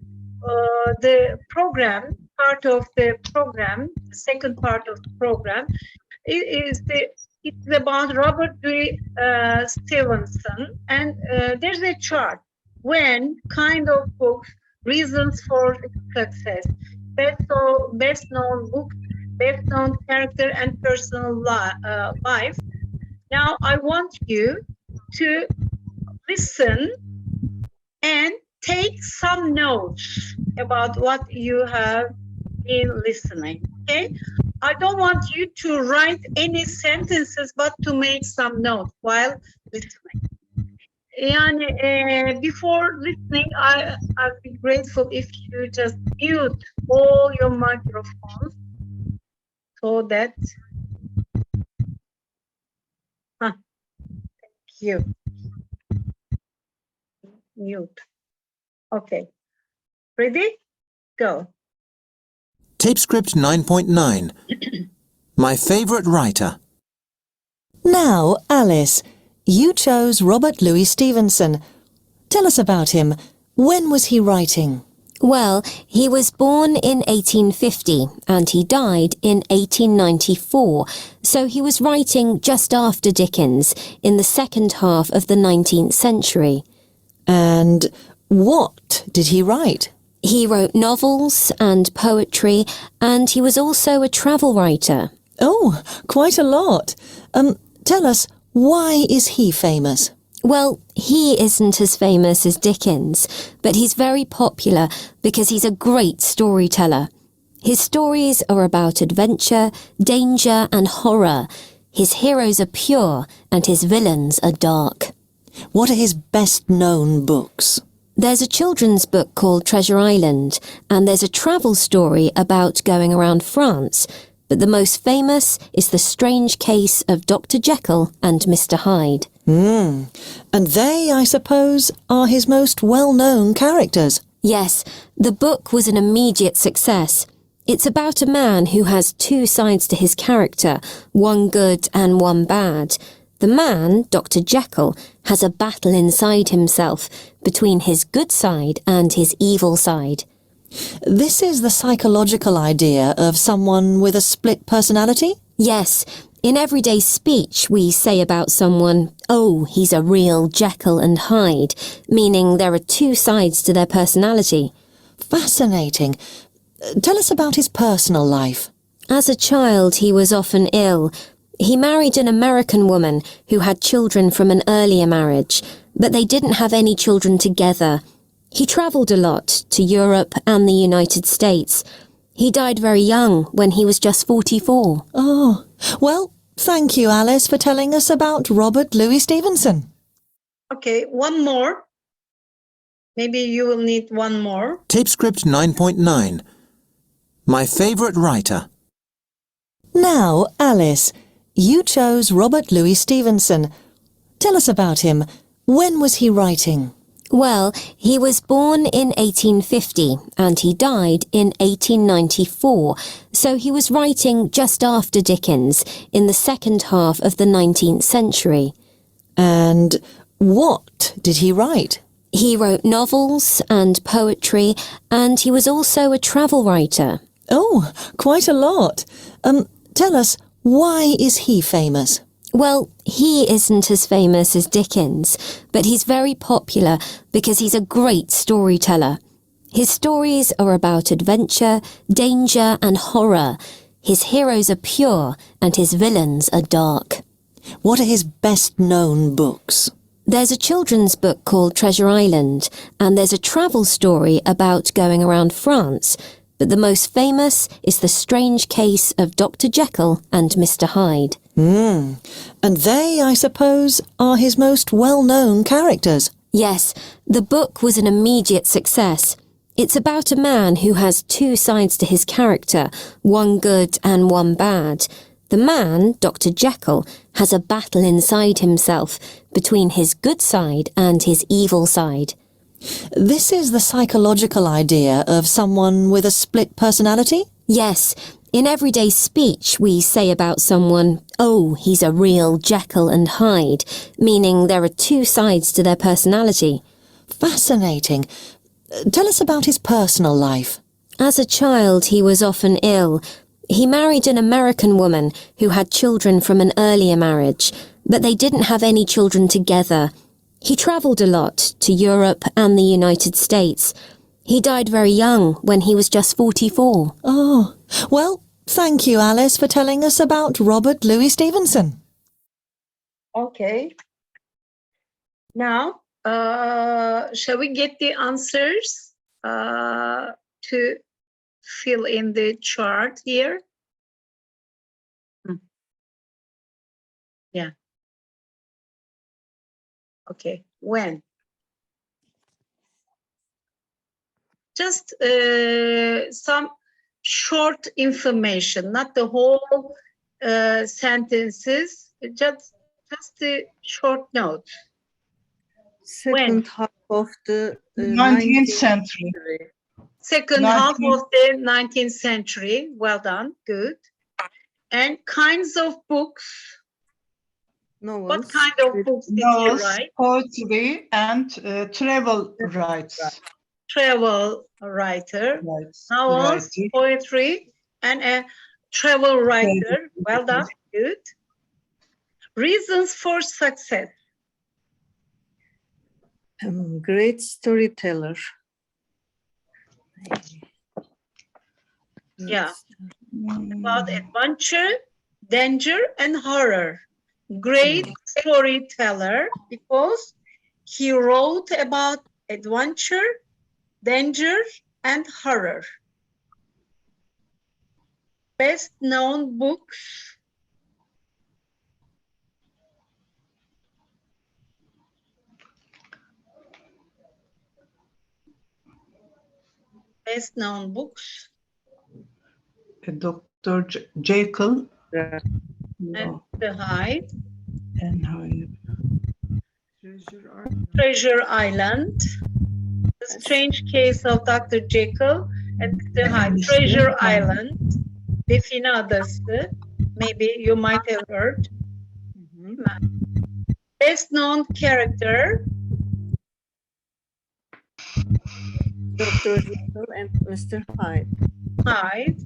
the program, part of the program, the second part of the program. It's about Robert Louis Stevenson, and there's a chart. When kind of books, reasons for success, best known book, best known character, and personal life. Now I want you to listen and take some notes about what you have been listening. Okay, I don't want you to write any sentences, but to make some notes while listening. Yani before listening, I'd be grateful if you just mute all your microphones so that. Thank you. Mute. Okay. Ready? Go. Tape script 9.9. My favourite writer. Now, Alice, you chose Robert Louis Stevenson. Tell us about him. When was he writing? Well, he was born in 1850 and he died in 1894, so he was writing just after Dickens, in the second half of the 19th century. And what did he write? He wrote novels and poetry, and he was also a travel writer. Oh, quite a lot. Tell us, why is he famous? Well, he isn't as famous as Dickens, but he's very popular because he's a great storyteller. His stories are about adventure, danger, and horror. His heroes are pure, and his villains are dark. What are his best-known books? There's a children's book called Treasure Island, and there's a travel story about going around France, but the most famous is The Strange Case of Dr. Jekyll and Mr. Hyde. And they, I suppose, are his most well-known characters. Yes, the book was an immediate success. It's about a man who has two sides to his character, one good and one bad. The man, Dr. Jekyll, has a battle inside himself between his good side and his evil side. This is the psychological idea of someone with a split personality? Yes. In everyday speech, we say about someone, oh, he's a real Jekyll and Hyde, meaning there are two sides to their personality. Fascinating. Tell us about his personal life. As a child, he was often ill. He married an American woman who had children from an earlier marriage, but they didn't have any children together. He travelled a lot to Europe and the United States. He died very young when he was just 44. Oh, well, thank you, Alice, for telling us about Robert Louis Stevenson. Okay, one more. Maybe you will need one more. Tape script 9.9. My favourite writer. Now, Alice, you chose Robert Louis Stevenson. Tell us about him. When was he writing? Well, he was born in 1850 and he died in 1894, so he was writing just after Dickens, in the second half of the 19th century. And what did he write? He wrote novels and poetry, and he was also a travel writer. Oh, quite a lot. Tell us, why is he famous? Well, he isn't as famous as Dickens, but he's very popular because he's a great storyteller. His stories are about adventure, danger and horror. His heroes are pure and his villains are dark. What are his best-known books? There's a children's book called Treasure Island, and there's a travel story about going around France, but the most famous is The Strange Case of Dr. Jekyll and Mr. Hyde. And they, I suppose, are his most well-known characters. Yes, the book was an immediate success. It's about a man who has two sides to his character, one good and one bad. The man, Dr. Jekyll, has a battle inside himself between his good side and his evil side. This is the psychological idea of someone with a split personality? Yes. In everyday speech, we say about someone, oh, he's a real Jekyll and Hyde, meaning there are two sides to their personality. Fascinating. Tell us about his personal life. As a child, he was often ill. He married an American woman who had children from an earlier marriage, but they didn't have any children together. He travelled a lot to Europe and the United States. He died very young when he was just 44. Oh, well, thank you, Alice, for telling us about Robert Louis Stevenson. Okay. Now, shall we get the answers to fill in the chart here? Yeah. Okay, when? Just some short information, not the whole sentences, just the short notes. Second half of the 19th century. Second half of the 19th century. Well done, good. And kinds of books. novels. What kind of books did he write? Poetry and travel rights. Travel writer, Rights. novels, poetry, and a travel writer. Well done, good. Reasons for success. Great storyteller. Yeah, about adventure, danger, and horror. Great storyteller because he wrote about adventure, danger, and horror. Best known books. Best known books. Dr. Jekyll And the Hyde. and Hyde. Treasure Island. The Strange Case of Dr. Jekyll and the Hyde. Treasure Island. Define Adası. Maybe you might have heard. Best known character. Dr. Jekyll and Mr. Hyde. Hyde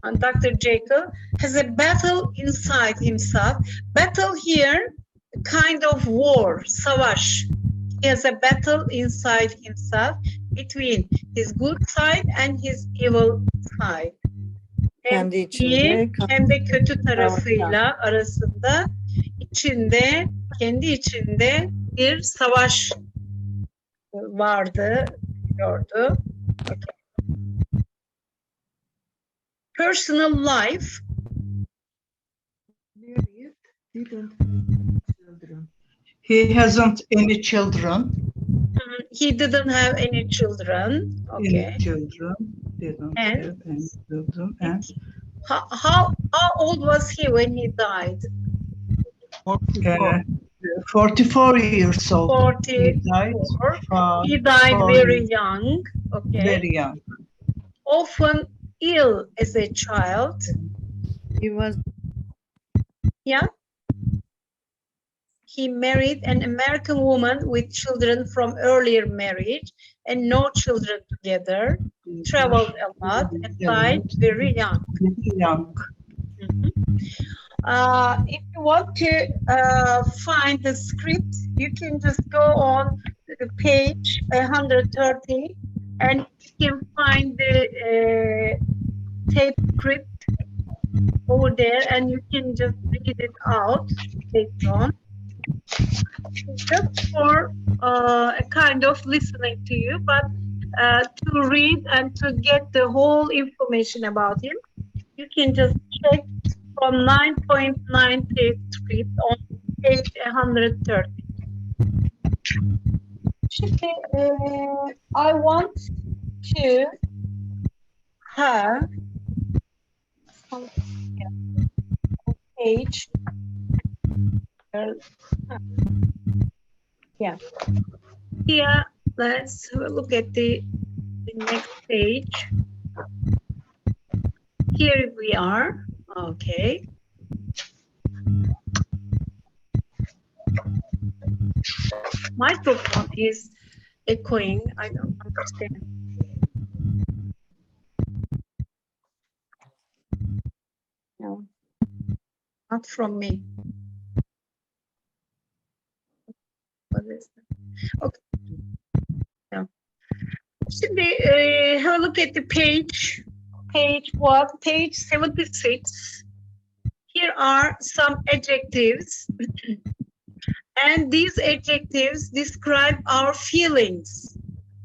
and Dr. Jekyll has a battle inside himself. Battle here, a kind of war, savaş. He has a battle inside himself between his good side and his evil side. Hem Kendi iyi içinde, hem de kötü savaşan. tarafıyla arasında kendi içinde bir savaş vardı, diyordu. Okay. Personal life. He hasn't any children. He didn't have any children. Okay. Any children. Didn't And- have any children. And How old was he when he died? 44 years old. 44. He died very young. Okay. Very young. Often ill as a child. He was Yeah. He married an American woman with children from earlier marriage and no children together. Traveled a lot and died very young. Very young. If you want to find the script, you can just go on to the page 130 and you can find the tape script over there and you can just read it out later on. Just for a kind of listening to you, but to read and to get the whole information about him, you can just check from 9.9 script on page 130. Şimdi, I want to have something on page. Yeah. Here, let's have a look at the next page. Here we are. Okay. Microphone is echoing. I don't understand. No, not from me. What is that? Okay. Yeah. Şimdi, have a look at the page. Page what? Page 76. Here are some adjectives. And these adjectives describe our feelings,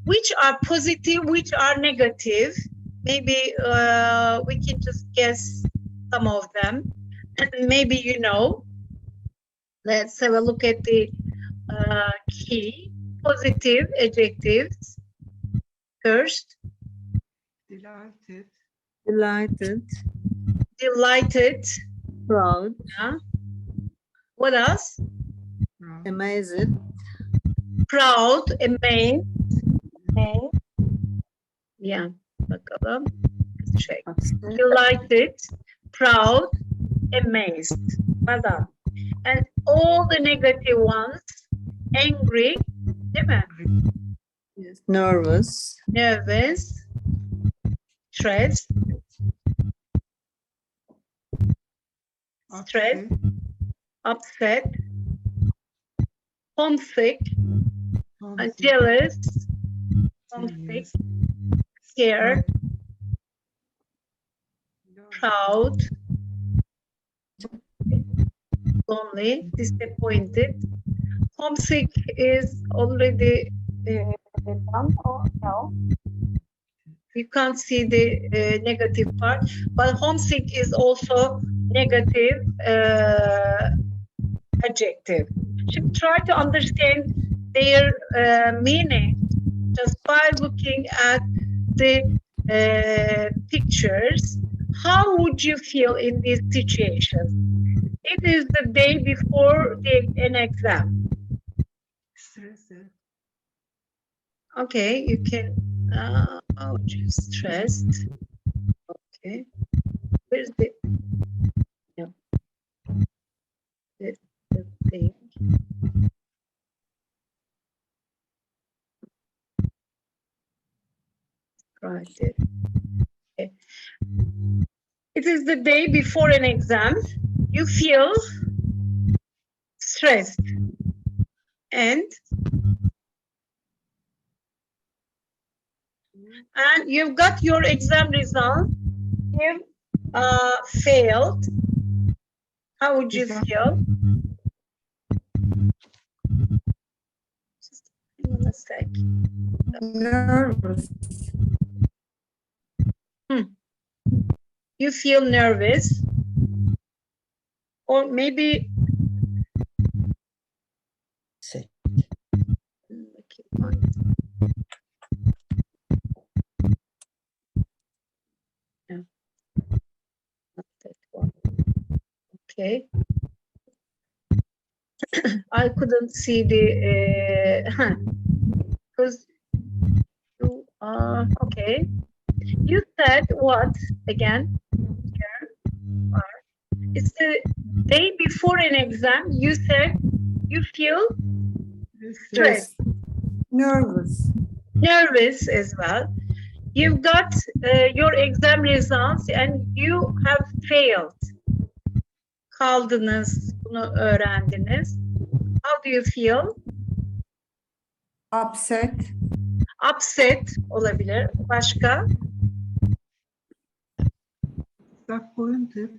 which are positive, which are negative. Maybe we can just guess some of them. Maybe you know. Let's have a look at the key positive adjectives. First, Delighted. delighted, delighted. proud, Yeah. What else? amazed, Proud, amazed. Yeah, bakalım. Let's check. upset, Delighted, proud, amazed. Well done. And all the negative ones, angry, değil mi? yes, nervous, Nervous, stressed, upset, homesick, jealous, homesick, scared, proud, lonely, disappointed. Homesick is already done or no? You can't see the negative part, but homesick is also negative adjective. Should try to understand their meaning just by looking at the pictures. How would you feel in these situations? It is the day before an exam. Stressed. Okay, you can just stressed. Okay, where's the the thing? It is the day before an exam. You feel stressed and you've got your exam result. You failed. How would you feel? Just hang on a sec. Nervous. You feel nervous, or maybe yeah. Not that one. Okay. I couldn't see the because you are okay. You said what again? It's the day before an exam. You said you feel stressed, Nervous. nervous as well. You've got your exam results and you have failed. Kaldınız, bunu öğrendiniz. How do you feel? Upset. Upset olabilir. Başka? Disappointed.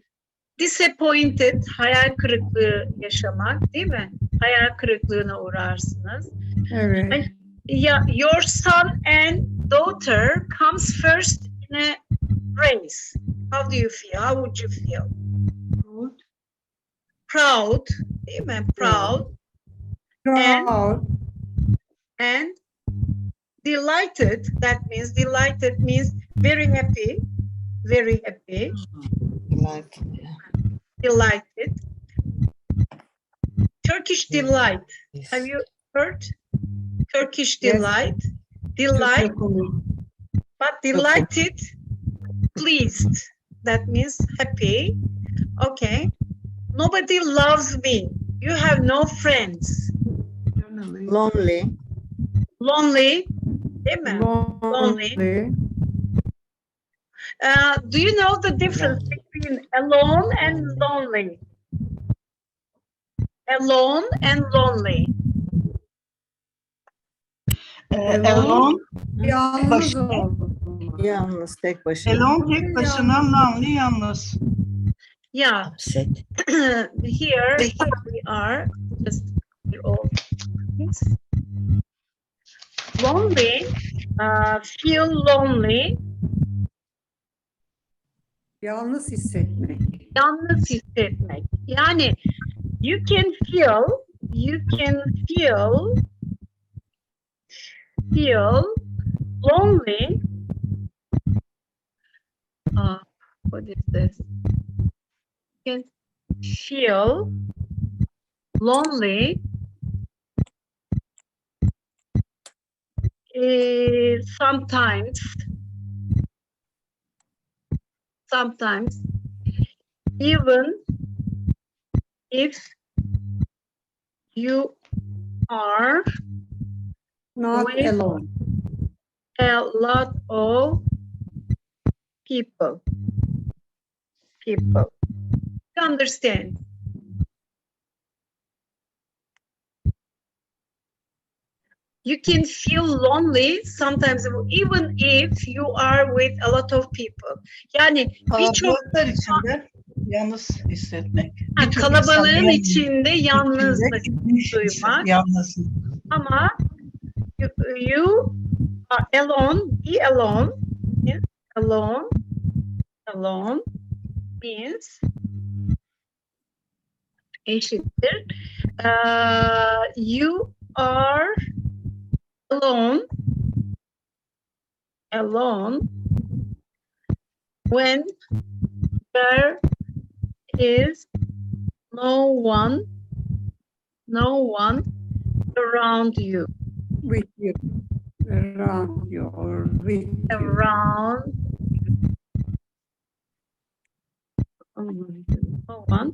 Disappointed, hayal kırıklığı yaşamak, değil mi? Hayal kırıklığına uğrarsınız. Evet. Yeah, your son and daughter comes first in a race. How do you feel? How would you feel? Good. Proud, değil mi? Proud. Proud. And delighted, that means delighted means very happy, very happy. Delighted. Turkish delight. Have you heard? Turkish delight. Delight, but delighted, pleased. That means happy. Okay. Nobody loves me. You have no friends. Lonely. Lonely. Değil mi? Lonely. Do you know the difference between alone and lonely? Alone and lonely. Alone. Yalnız Yalnız tek başına. Alone tek başına, lonely yalnız. Yeah. Here we are. Just all. Lonely. Feel lonely. Yalnız hissetmek. Yalnız hissetmek. Yani you can feel lonely. What is this? You can feel lonely sometimes even if you are Not with alone. a lot of people. You understand? You can feel lonely sometimes even if you are with a lot of people. Yani birçok Kalabalıklar içinde yalnız hissetmek. kalabalığın içinde yalnızlık duymak. Yalnız. Ama you are alone, be alone. Yes, alone means eşittir. You are alone when there is no one around you. With you. Around you or with Around no one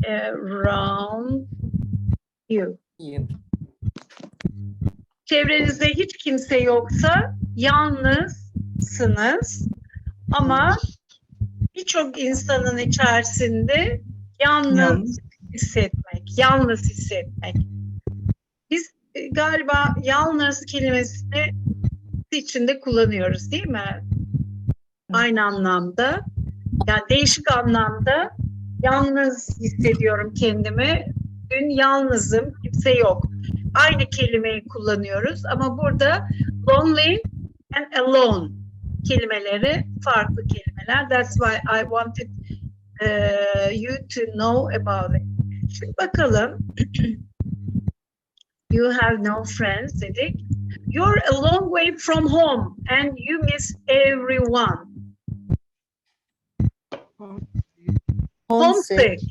around you. Çevrenizde hiç kimse yoksa yalnızsınız. yalnızsınız ama birçok insanın içerisinde yalnız hissetmek. Biz galiba yalnız kelimesini içinde kullanıyoruz değil mi? Aynı anlamda. Yani değişik anlamda yalnız hissediyorum kendimi. Dün yalnızım, kimse yok. Aynı kelimeyi kullanıyoruz ama burada lonely and alone kelimeleri farklı kelimeler. That's why I wanted you to know about it. Şimdi bakalım. You have no friends dedik. You're a long way from home and you miss everyone. Homesick.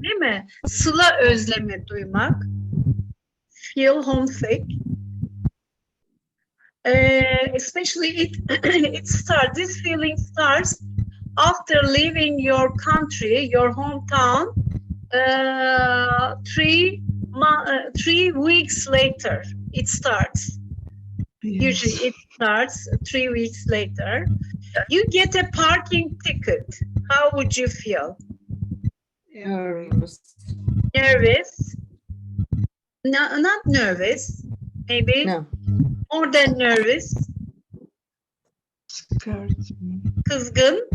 Değil mi? Sıla özlemi duymak. Feel homesick. Especially this feeling starts after leaving your country, your hometown, 3 weeks later. It starts. Yes. Usually it starts 3 weeks later. You get a parking ticket. How would you feel? Nervous. Nervous? No, not nervous. Maybe No. more than nervous. Scared. Kızgın.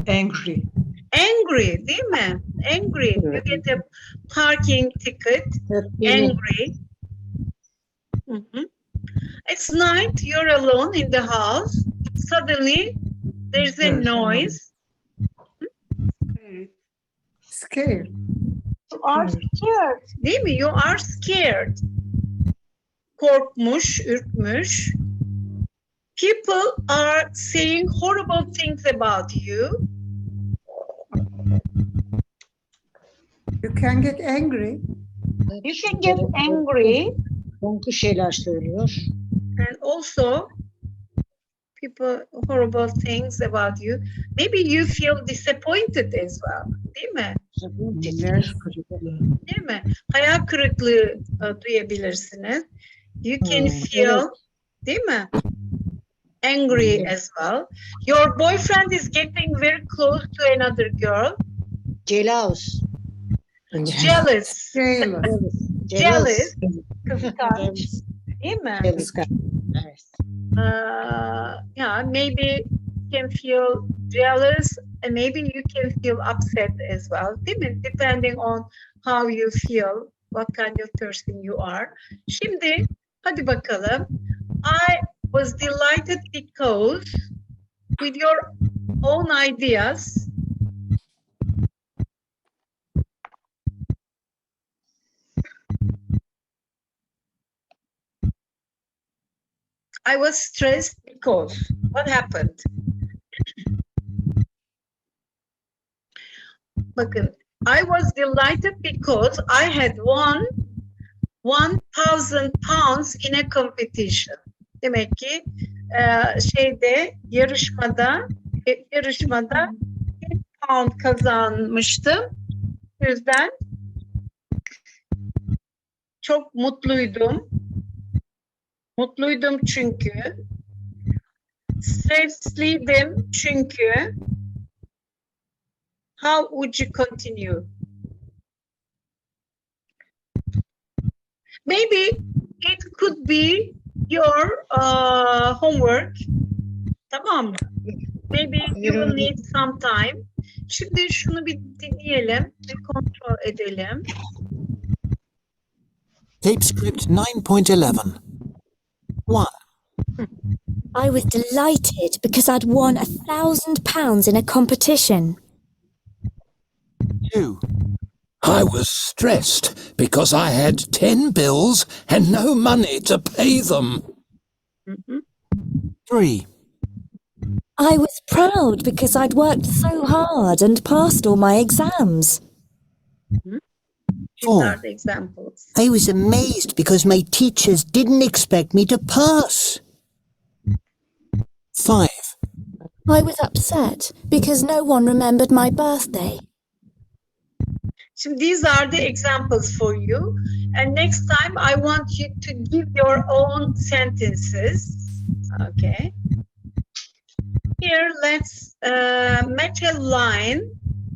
Angry. Angry, değil mi? Angry. You get a parking ticket. Angry. Mhm. It's night. You're alone in the house. Suddenly, there's a noise. Scared. You are scared. Değil mi? You are scared. Korkmuş, ürkmüş. People are saying horrible things about you. You can get angry. You can get angry. Korkunç şeyler söylüyor. And also, people horrible things about you. Maybe you feel disappointed as well. Değil mi? Değil mi? Hayal kırıklığı duyabilirsiniz. You can feel, değil mi? Angry as well. Your boyfriend is getting very close to another girl. Jealous. Jealous. Jealous. Kıskanç. Değil mi? Evet. Yeah, maybe you can feel jealous and maybe you can feel upset as well. Değil mi? Depending on how you feel, what kind of person you are. Şimdi hadi bakalım. I was delighted because with your own ideas, I was stressed because what happened? Bakın, I was delighted because I had won 1,000 pounds in a competition. Demek ki yarışmada 1 pound kazanmıştım. O yüzden çok mutluydum. Mutluydum çünkü. Stresliydim çünkü. How would you continue? Maybe it could be your homework. Tamam mı? Maybe you will need some time. Şimdi şunu bir dinleyelim, bir kontrol edelim. Tape script 9.11. 1. I was delighted because I'd won £1,000 in a competition. 2. I was stressed because I had 10 bills and no money to pay them. 3. I was proud because I'd worked so hard and passed all my exams. These are the examples. I was amazed because my teachers didn't expect me to pass. 5. I was upset because no one remembered my birthday. Şimdi these are the examples for you. And next time I want you to give your own sentences. Okay. Here let's match a line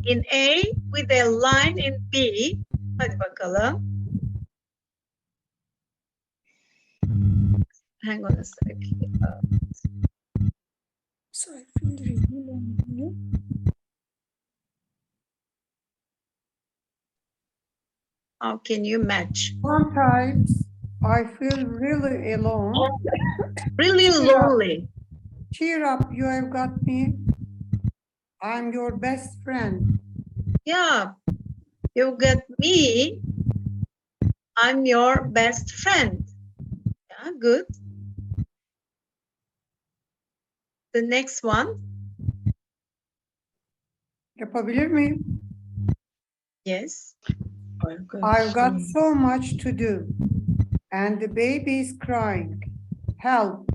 in A with a line in B. Hadi bakalım. Hang on a sec. How can you match? Sometimes I feel really alone. Really lonely. Cheer up, you have got me. I'm your best friend. Yeah, you got me. I'm your best friend. Yeah, good. The next one. Yapabilir miyim? Yes. I've got so much to do. And the baby is crying. Help.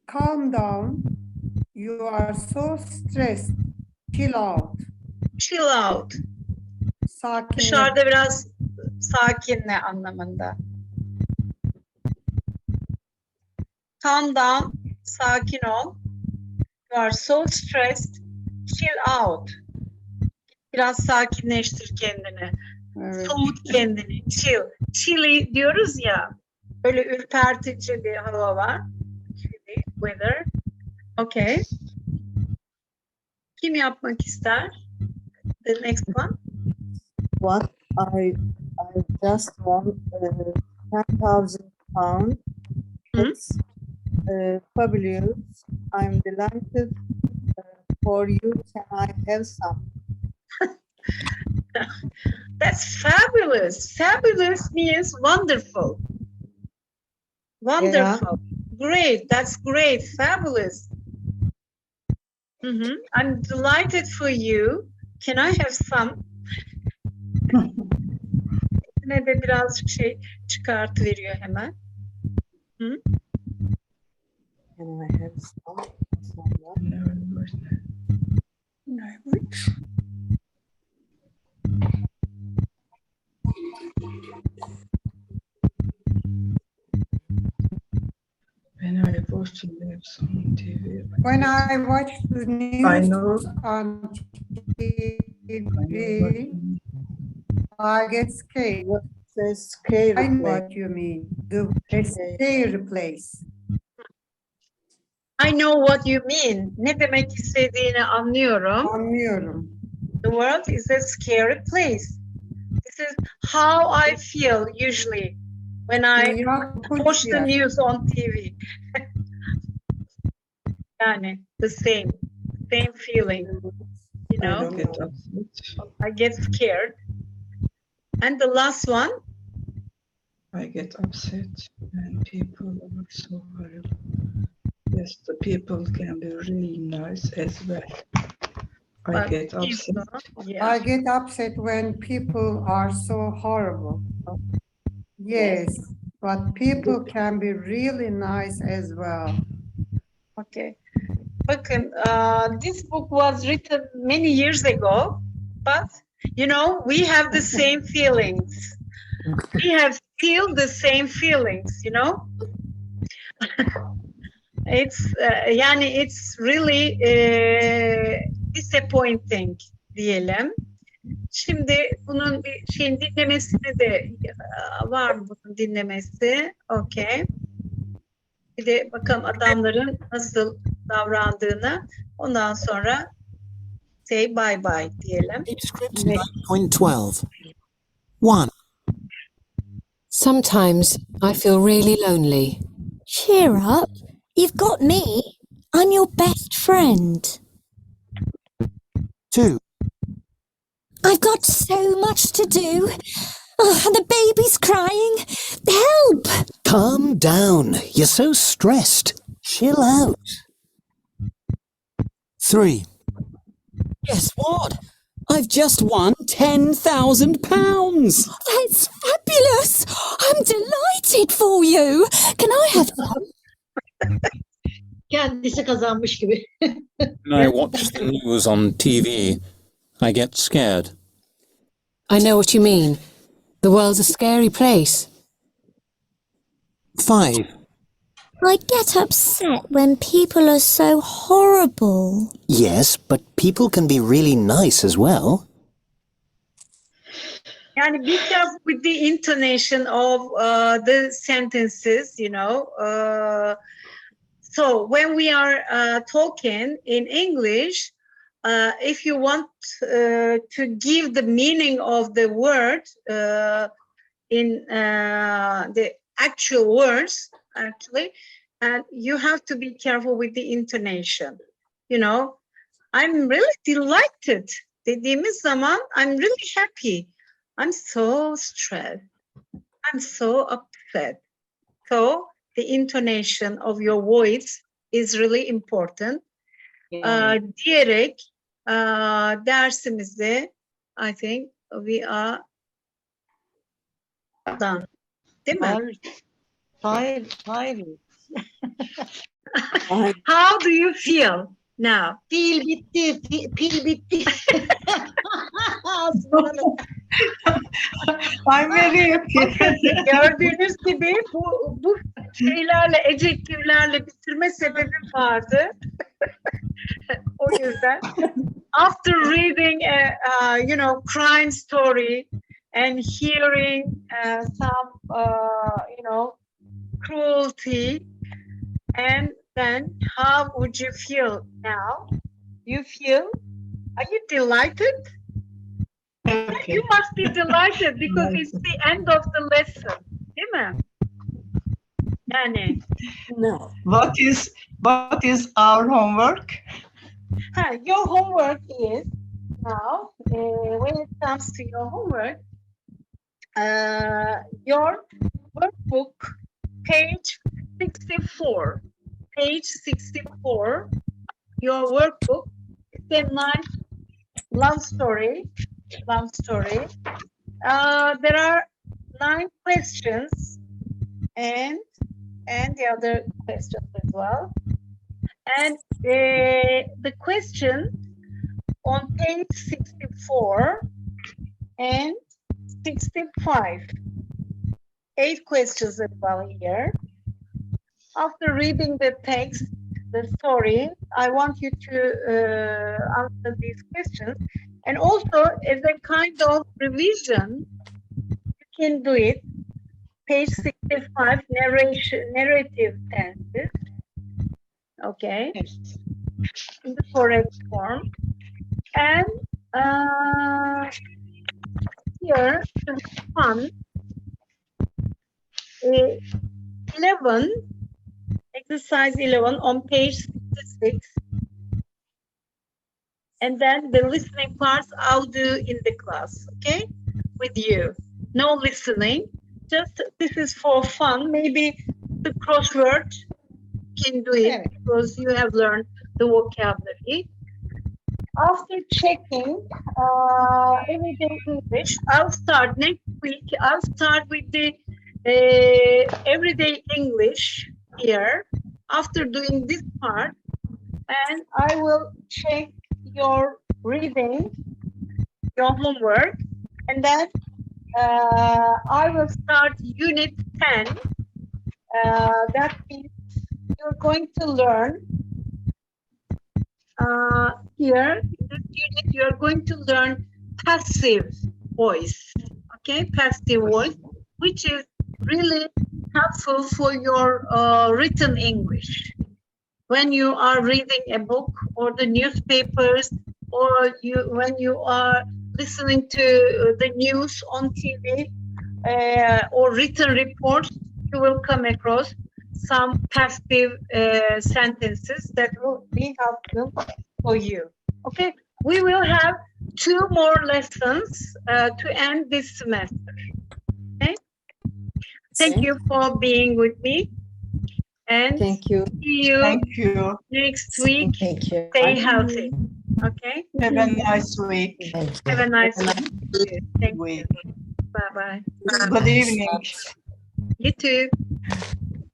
Calm down. You are so stressed. Chill out. Chill out. Sakin. Dışarıda biraz sakinle anlamında. Calm down. Sakin ol. You are so stressed. Chill out. Biraz sakinleştir kendini. Evet. Soğut kendini. Chill. Chilly diyoruz ya. Böyle ürpertici bir hava var. Chilly weather. Okay. Kim yapmak ister? The next one. What I just won 10,000 pounds. It's fabulous. I'm delighted for you. Can I have some? That's fabulous. Fabulous means wonderful. Wonderful. Great. That's great. Fabulous. I'm delighted for you. Can I have some? Ne de birazcık şey çıkartıveriyor hemen. Hı? Can I have some? When I watch the news on TV. When I watch the news I know. on TV, I get scared. The scary I know place. what you mean. The scary place. I know what you mean. Ne demek istediğini anlıyorum. Anlıyorum. The world is a scary place. This is how I feel usually when I watch the news on TV. Yani the same feeling, you know. I get scared. And the last one. I get upset when people are so horrible. Yes, the people can be really nice as well. I get upset. I get upset when people are so horrible. Yes, but people can be really nice as well. Okay. Bakın, this book was written many years ago, but you know, we have the same feelings. We have still the same feelings, you know. It's it's really disappointing diyelim. Şimdi bunun bir şeyin dinlemesini de var mı bunun dinlemesi? Okay. Bir de bakalım adamların nasıl davrandığını. Ondan sonra say bye bye diyelim. Script 9.12. 1. Sometimes I feel really lonely. Cheer up. You've got me. I'm your best friend. 2. I've got so much to do. Oh, and the baby's crying. Help! Calm down. You're so stressed. Chill out. 3. Guess what? I've just won £10,000. That's fabulous. I'm delighted for you. Can I have some? Kendisi kazanmış gibi. When I watch the news on TV, I get scared. I know what you mean. The world's a scary place. 5. I get upset when people are so horrible. Yes, but people can be really nice as well. Yani be careful with the intonation of the sentences, you know. So when we are talking in English, if you want to give the meaning of the word in the actual words, actually, and you have to be careful with the intonation. You know, I'm really delighted. Dediğimiz zaman, I'm really happy. I'm so stressed. I'm so upset. So the intonation of your voice is really important. Diyerek dersimizde, I think we are done. Değil mi? Hayır. How do you feel now? Pil bitti. I'm very happy. Gördüğünüz gibi bu şeylerle, ejektiflerle bitirme sebebim vardı. O yüzden. After reading a you know, crime story and hearing some you know, cruelty, and then how would you feel now? You feel, are you delighted? Okay. You must be delighted because it's the end of the lesson, değil mi? Yani. No. What is our homework? Your homework is now, when it comes to your homework, your workbook, page 64. Page 64, your workbook, it's a nice love story. There are 9 questions and the other questions as well. And the question on page 64 and 65. 8 questions as well here. After reading the text, the story, I want you to answer these questions. And also, as a kind of revision, you can do it. Page 65, narrative tenses. Okay. Yes. In the correct form. And here, to have fun, 11, exercise 11 on page 66. And then the listening parts I'll do in the class, okay? With you. No listening, just this is for fun. Maybe the crossword can do it because you have learned the vocabulary. After checking everyday English, I'll start next week. I'll start with the everyday English here. After doing this part, and I will check your reading, your homework, and then I will start unit 10. That means you're going to learn here in this unit, you're going to learn passive voice, okay? Passive voice, which is really helpful for your written English. When you are reading a book or the newspapers, or when you are listening to the news on TV or written reports, you will come across some passive sentences that will be helpful for you. Okay, we will have 2 more lessons to end this semester. Okay, thank you for being with me. And thank you. See you, Thank you next week. Thank you. Stay healthy. Okay. Have a nice week. Have a nice week. Thank you. Bye bye. Good evening. You too.